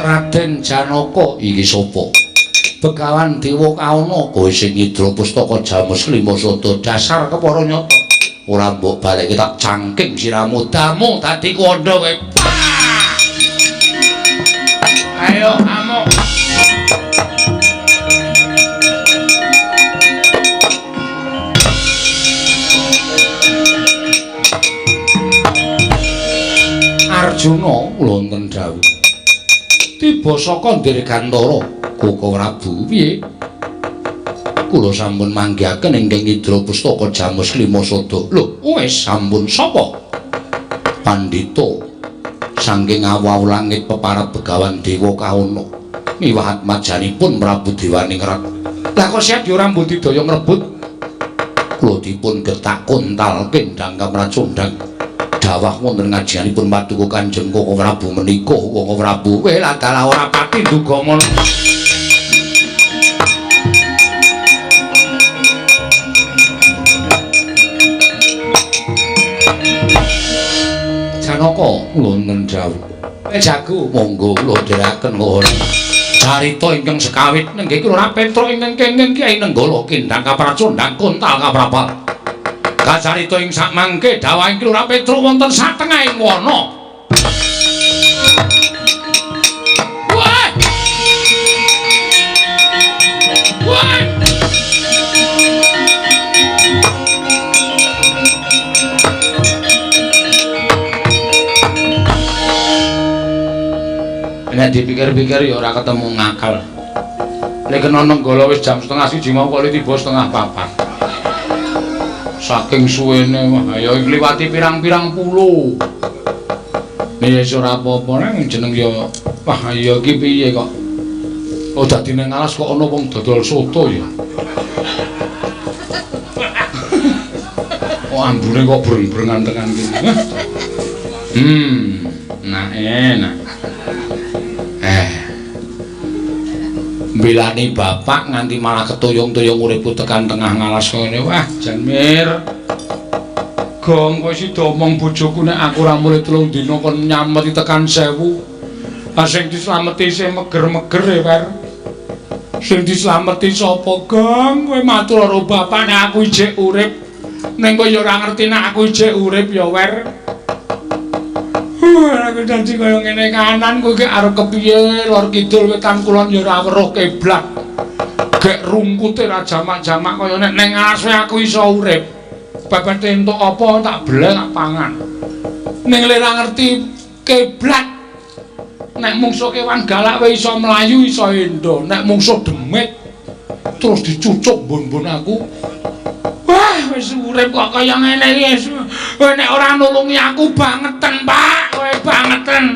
Raden Janaka iki sapa? Begawan Dewa kaono kowe sing nyidra pustaka Jamus Limasada dasar kepara nyata. Ora mbok balekke tak cangking siramu damu dadi kandha kowe. Ayo amuk. Arjuna wonten dawuh. Tiba saka Dirgantara Koko Prabu piye? Kula sampun manggihaken ingkang Idra Pustaka Jamus Lima Sada. Lho, wis sampun sapa? Pandhita saking awaw langit peparab Begawan Dewa Kauna miwah atmajanipun Prabu Dewaningrat. Lah kok Sedyah ora mbudidaya ngrebut? Kula dipun getak kontal kendang kamracondang. Dawah wonten ngajianipun Paduka Kanjeng Koko Prabu menika Koko Prabu lah dalah ora pati nduga mon. Janaka wonten dawuh. Jago monggo kula dherekaken ngono. Carita ingkang sekawit nenggih Kula Petruk ingkang kenging Kyai Nenggala Kendang Kapracondang Kontal Kaprapal. Kacarita ing sakmangke dawuhing Kula Petruk wonten satengahing wana. Wah! Wah! Nek dipikir-pikir ya ora ketemu ngakal. Nek kena Nenggala wis jam 3:30 mau kok tiba 3:30. Saking suwene wah ya ngliwati pirang-pirang pulo. Nek ora apa-apa nang jeneng ya wah ya iki piye kok. Oh dadi ning alas kok ana wong dodol soto ya. Oh ambune kok breng-brengan tekan kene. Nah enak. Bilani bapak nganti malah ketuyung-tuyung uripku tekan tengah ngalas ngene. Wah, jan mir. Gong kowe sida omong bojoku nek aku ora mulih 3 dina kon nyameti tekan 1000. Lah sing dislameti isih meger-meger e, Wer. Sing dislameti sapa, Gong? Kowe matur karo bapak nek aku ijek urip. Ning kowe ya ora ngerti nek aku ijek urip ya, Wer. Aku janji kaya ngene kanan kowe ki arep kepiye lor kidul wetan kulon ya ora weruh kiblat. Gek rungkute ra jamak-jamak kaya nek ning alas aku iso urip. Bebet entuk apa tak bleh tak pangan. Ning ora ngerti kiblat. Nek mungsuh kewan galak wae iso mlayu iso endo. Nek mungsuh demit terus dicucuk mbun-mbun aku. Wah, wis urip kok kaya ngene iki. Nek ora nulungi aku bangeten, Pak. Kowe bangeten.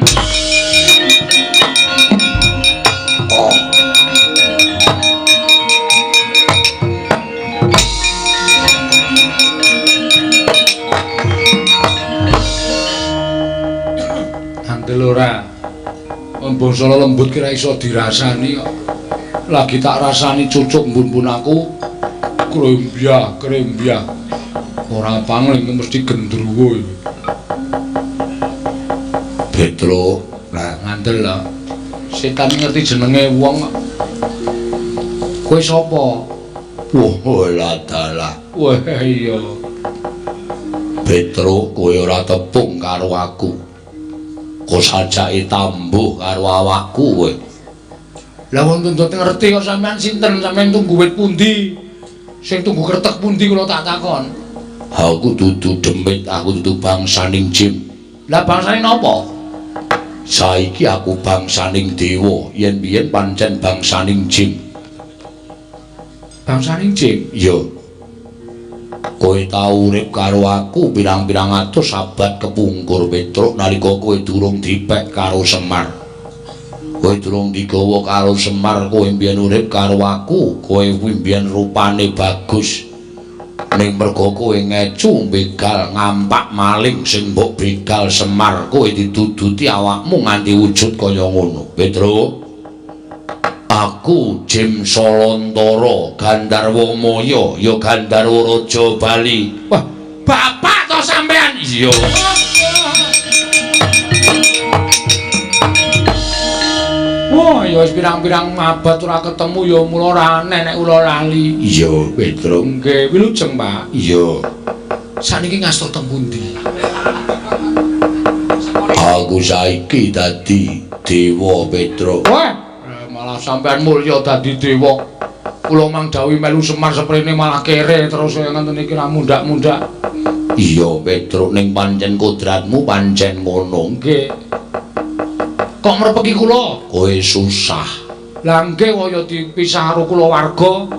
Oh. Andel ora. Bangsa lembut kira iso dirasani kok. Lagi tak rasani cucuk mbun-mbun aku. Krembyah. Ora pangling mesti gendruwo iki. Petro, lah ngandel lah. Setan ngerti jenenge wong. Kowe sapa? Wah, lah dalah. Wah iya. Petro, kowe ora tepung karo aku. Kok sajake tambuh karo awakku kowe. Lah wong tuntut ngerti kok sampean sinten, sampean tunggu wit pundi? Sing tunggu kretek pundi kula tak takon. Aku dudu demit, aku dudu bangsaning jin. Lah bangsaning napa? Saiki aku bangsaning dewa, yen biyen pancen bangsaning jin. Bangsaning jin? Iya. Kowe tau urip karo aku pirang-pirang atus abad kepungkur Petruk nalika kowe durung dipek karo Semar. Kowe durung digawa karo Semar, kowe mbiyen urip karo aku, kowe kuwi mbiyen rupane bagus. Ning merga kowe ngecu begal ngampak maling sing mbok begal Semar, kowe dituduti awakmu nganti wujud kaya ngono. Petruk, aku Jim Solantara, Gandarwa Maya, ya Gandarwa Raja Bali. Wah, bapak to sampean? Iya. Wah, ya wis pirang-pirang abad ora ketemu ya mula ora aneh nek kula lali. Iya, Petruk. Nggih, wilujeng, Pak. Iya. Saniki ngasta teng pundi? Aku aku saiki dadi Dewa Petra. Wah, malah sampean mulya dadi dewa. Kula mang dawuh melu Semar seprene malah kere terus kaya ngenten iki ra mundak-mundak. Iya, Petruk, ning pancen kodratmu pancen ngono. Nggih. Kok mrepeki kula? Kowe susah. Lah nggih kaya dipisah karo kulawarga.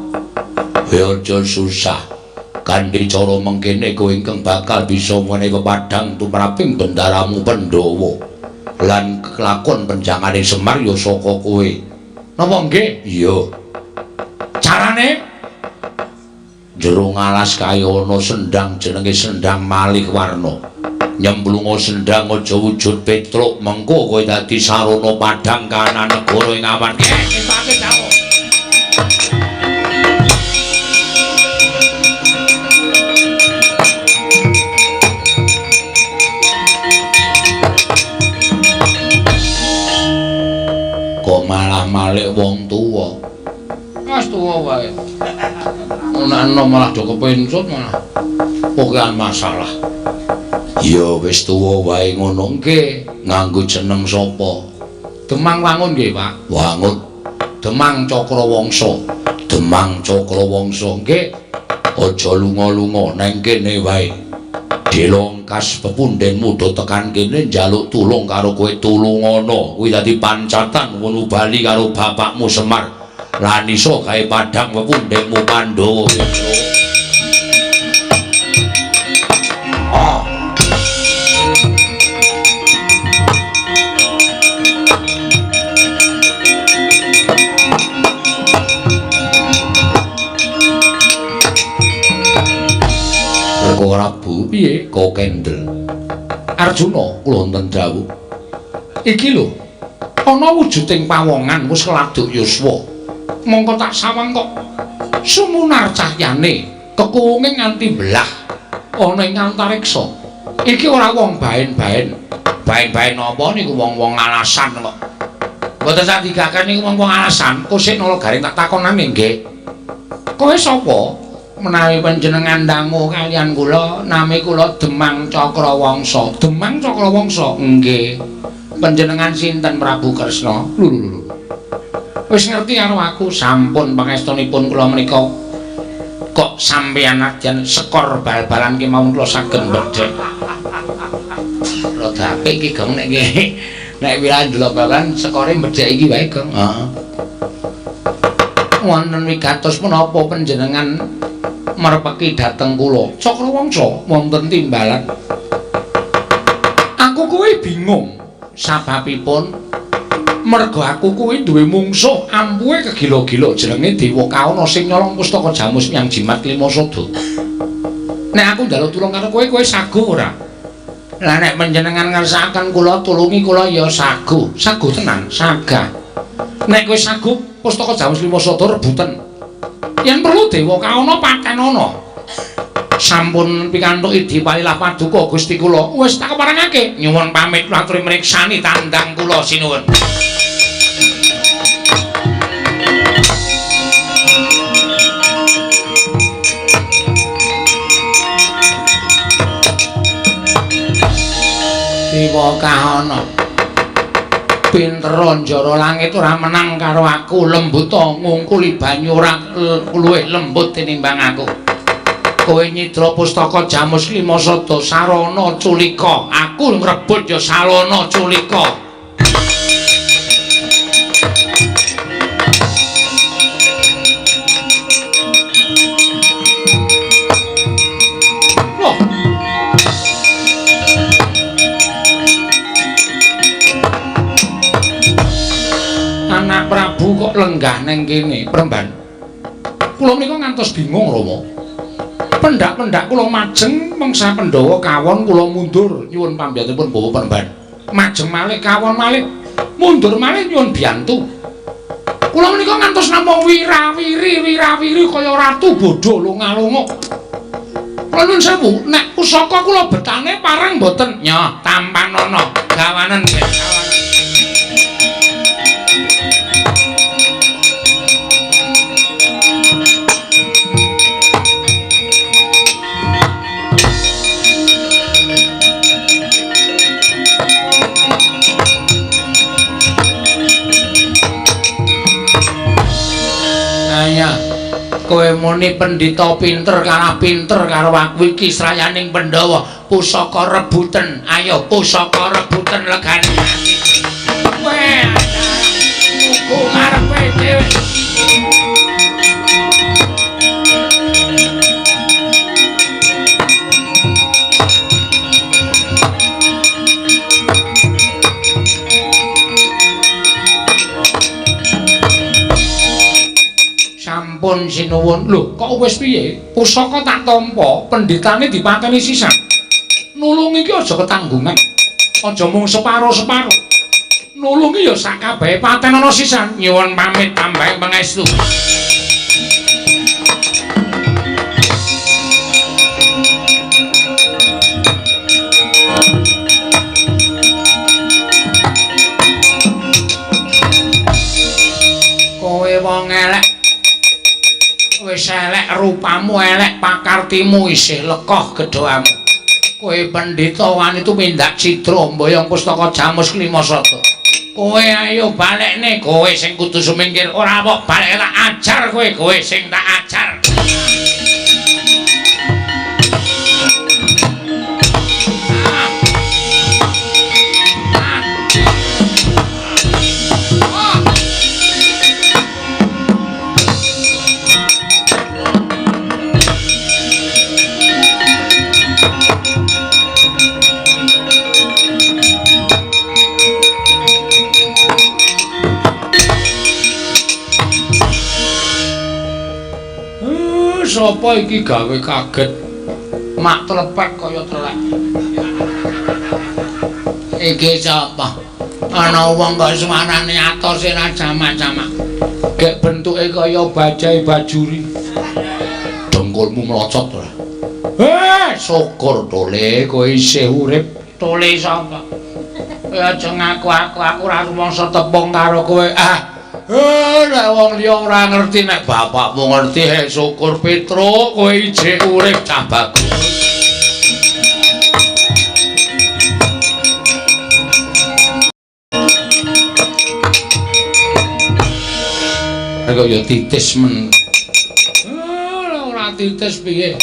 Ya aja susah. Kanthi cara mengkene kowe ingkang bakal bisa menehi pepadhang tumraping bendaramu Pandhawa. Lan kelakon penjangane Semar ya saka kowe. Napa nggih? Iya. Carane jero ngalas kaya ana sendhang jenenge Sendhang Malih Warna. Nyemplunga sendhang aja wujud Petruk, mengko kowe dadi sarana padhang kahanan negara ing awan. Kesake jauh. Kok malah malik wong tuwa. Mas tuwa wae. Ana enom malah do kepensut malah. Pokokan masalah. Ya wis tuwa wae ngono. Nggih, Nganggo jeneng sapa? Demang Wangun nggih, Pak. Wangun. Demang Cakrawangsa. Demang Cakrawangsa. Nggih. Aja lunga-lunga nang kene wae. Delongkas pepundhenmu do tekan kene njaluk tulung karo kowe tulungono. Kuwi dadi pancatan ngono bali karo bapakmu Semar. Lan iso gawe padhang pepundhenmu Pandhawa. Ah. Prabu piye kok kendel Arjuna kula wonten dawuh iki lho ana wujuding pawongan wis keladuk yuswa mongko tak sawang kok sumunar cahyane kekuwunge nganti belah ana ing antariksa iki ora wong baen-baen baen-baen apa niku wong-wong alasan kok mboten sak digakan niku wong-wong alasan kosek nala garing tak takonane nggih kowe sapa menawi panjenengan dangu kalian kula nami kula Demang Cakrawangsa. Demang Cakrawangsa nggih panjenengan sinten Prabu Kresna? Lho wis ngerti karo aku sampun pangestunipun kula menika kok sampeyan ajan skor bal-balan ki mawon kula saged mbedhek rada apik iki Gong nek wilayah ndelok balan skore mbedhek iki wae Gong. Heeh. Wonten wigatos menapa panjenengan marepeki dhateng kula Cakrawangsa wonten timbalan aku kuwi bingung sababipun merga aku kuwi duwe mungsuh ampuhe kegila-gila jenenge Dewa Kauna sing nyolong pustaka Jamus Nyang Jimat Klimasada nek aku njaluk tulung karo kowe sagu ora lah nek panjenengan ngersakaken kula tulungi kula ya sagu tenan sagah nek kowe sagu pustaka Jamus Klimasada rebutan yen perlu Dewa Kauna patenana sampun pikantuk idi palilah paduka Gusti kula wis tak keparengake nyuwun pamit aturi mriksani tandang kula sinuwun. Dewa Kauna pinter njara langit ora menang karo aku lembut ngungkuli banyu ora luwih lembut tinimbang aku kowe nyidra pustaka Jamus Klimasada sarana culika aku ngrebut ya sarana culika anak Prabu kok lenggah neng kene Premban kula menika ngantos bingung Rama pendak-pendak kula majeng mangsa Pandhawa kawon kula mundur nyuwun pambiyantunipun Bapak Premban majeng malih kawon malih mundur malih nyuwun biyantu kula menika ngantos namung wirawiri kaya ratu bodho lunga-lunga kula nuwun sewu nek pusaka kula betane parang mboten nyah tampanana gawanen kowe muni pendhita pinter kalah pinter karo aku iki srayaning Pandhawa pusaka rebutan ayo pusaka rebutan legane ati kowe muku ngarepe dhewe sampun sinuwun lho kok wis piye pusaka tak tampa pendhitane dipateni sisan nulung iki aja ketanggungan aja mung separo-separo nulungi ya sak kabehe paten ana sisan nyuwun pamit tambahe pangestu kowe wong elek wis elek rupamu elek pakartimu isih lekoh gedhoamu kowe pendhita wani tumindak citra mboyong pustaka Jamus Klimasata kowe ayo balekne kowe sing kudu sumingkir ora kok balek tak ajar kowe sing tak ajar sapa iki gawe kaget mak telepek kaya telek iki sapa ana wong kok suarane atos ora jamak-jamak gek bentuke kaya bajai bajuri dengkulmu mlocot ora syukur tole kowe isih urip tole sapa kowe aja ngaku aku ora rumangsa tepung karo kowe nek wong liya ora ngerti nek bapakmu ngerti syukur Petro kowe ijek urip cah bagus kaya titis men ora titis piye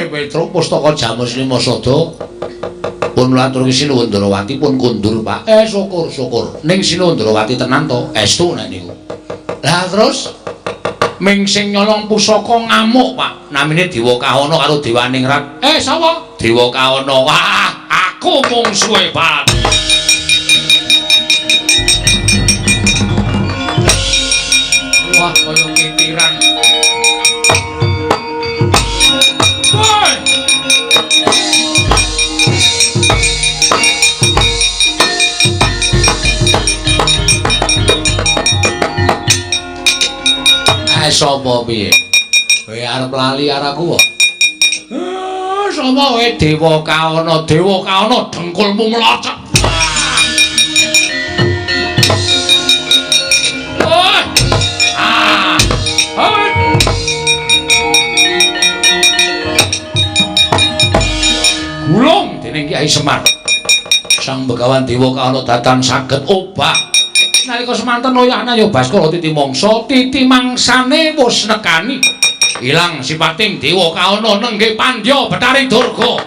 Petro pustaka Jamus Klimasata pun matur sinuwun Ndrawati pun kundur Pak syukur ning sinuwun Ndrawati tenan to estu nek niku lah terus ming sing nyolong pusaka ngamuk Pak namine Dewa Kahana karo Dewaningrat sapa Dewa Kahana wah aku mung suwe banget wah kaya kitiran sapa piye kowe arep lali karo aku kok sapa kowe Dewa Kahana dengkulmu mlocot gulung dening Kyai Semar Sang Begawan Dewa Kahana datan saged obah nalika semanten oyana ya Baskara titi mangsane wis nekani ilang sipating Dewa Kahana nenggih Pandya Betari Durga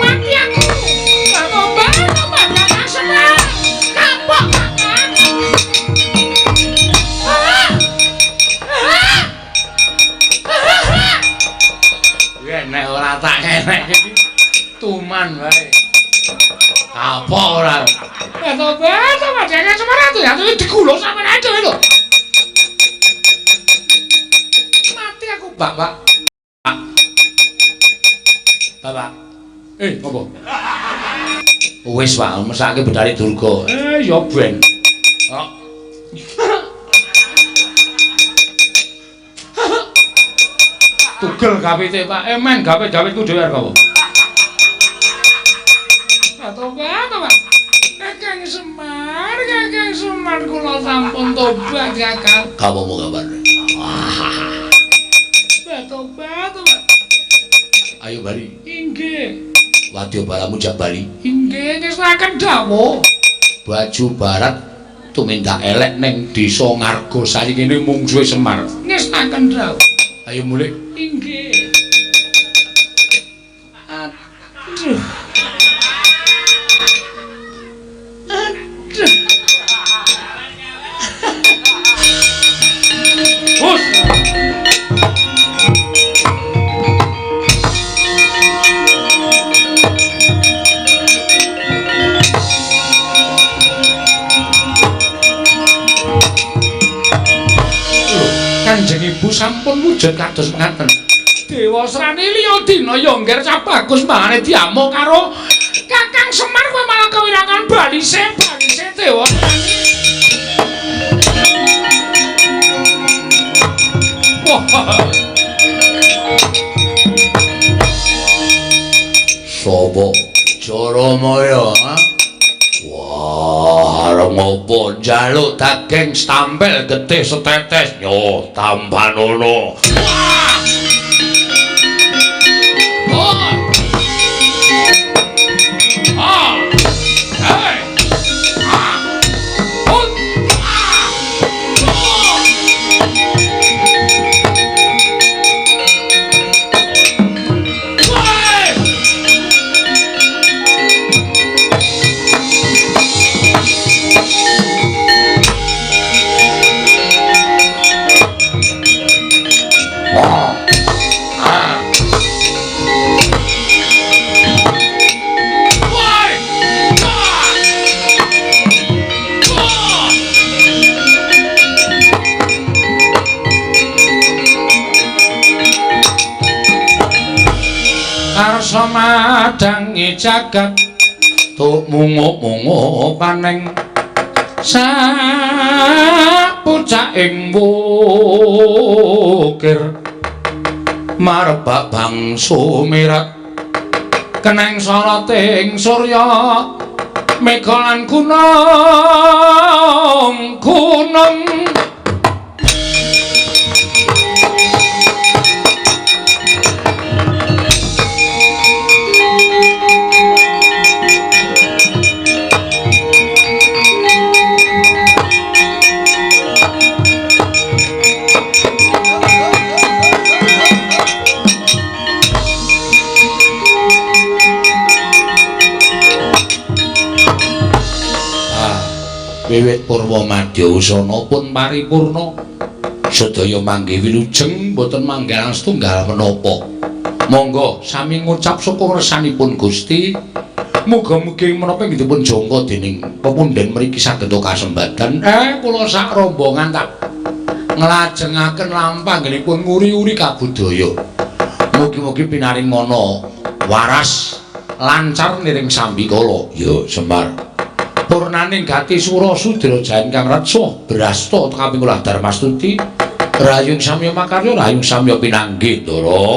mati aku banyak senang kapok nek ora tak enek iki tuman wae. Apa ora? Tobat jangan semarang ya tuh digulung sampean aja lho. Mati aku, Bapak. Bapak. Ngopo? Wis, Pak, mesake Betari Durga. Ya ben. Tugel gawite Pak, men gawe-gaweku dhewe arep apa? Tobat. Kakang Semar kula sampun tobat, Kakang. Kamu mau kabar? Tobat. Ayo bari. Inggih. wadya balamu jak bali. Inggih ngestaken dawuh. Baju barat tumindak elek ning desa Ngargosari kene mungsuhe Semar. Ngestaken dawuh. Ayo mulih. Inggih. Aduh. Aduh. Hus. Kanjeng Ibu sampun wujud kados ngaten. Dewa Srani liya dina ya ngger cabagus mbangane diamuk karo Kakang Semar kowe malah kewirangan balise Dewa Srani. Wah. Sopo? Jaramaya, ha? Wah, arep ngopo njaluk daging stampel getih setetes yo tampanono. Wah! Oh! Ah! Hey! Ah! Oh! Ah! Oh! Karsa madangi jagat tuk mungu-mungu paneng sapucaking wukir marbak bangsu mirat keneng soroting surya mega lan gunung wiwit purwa madya usana pun paripurna sedaya manggih wilujeng boten manggalang setunggal menapa monggo sami ngucap syukur resanipun Gusti muga-mugi menapa inggih dipun jangka dening pepundhen mriki saged kasembadan kula sak rombongan tak nglajengaken lampah anggenipun nguri-uri kabudaya mugi-mugi pinaringana waras lancar niring sambikala ya Semar purnaning gati sura sudra jayan kang retsa brasta kaping 10 Darmastuti rayung samya makarya rayung samya pinanggih Ndara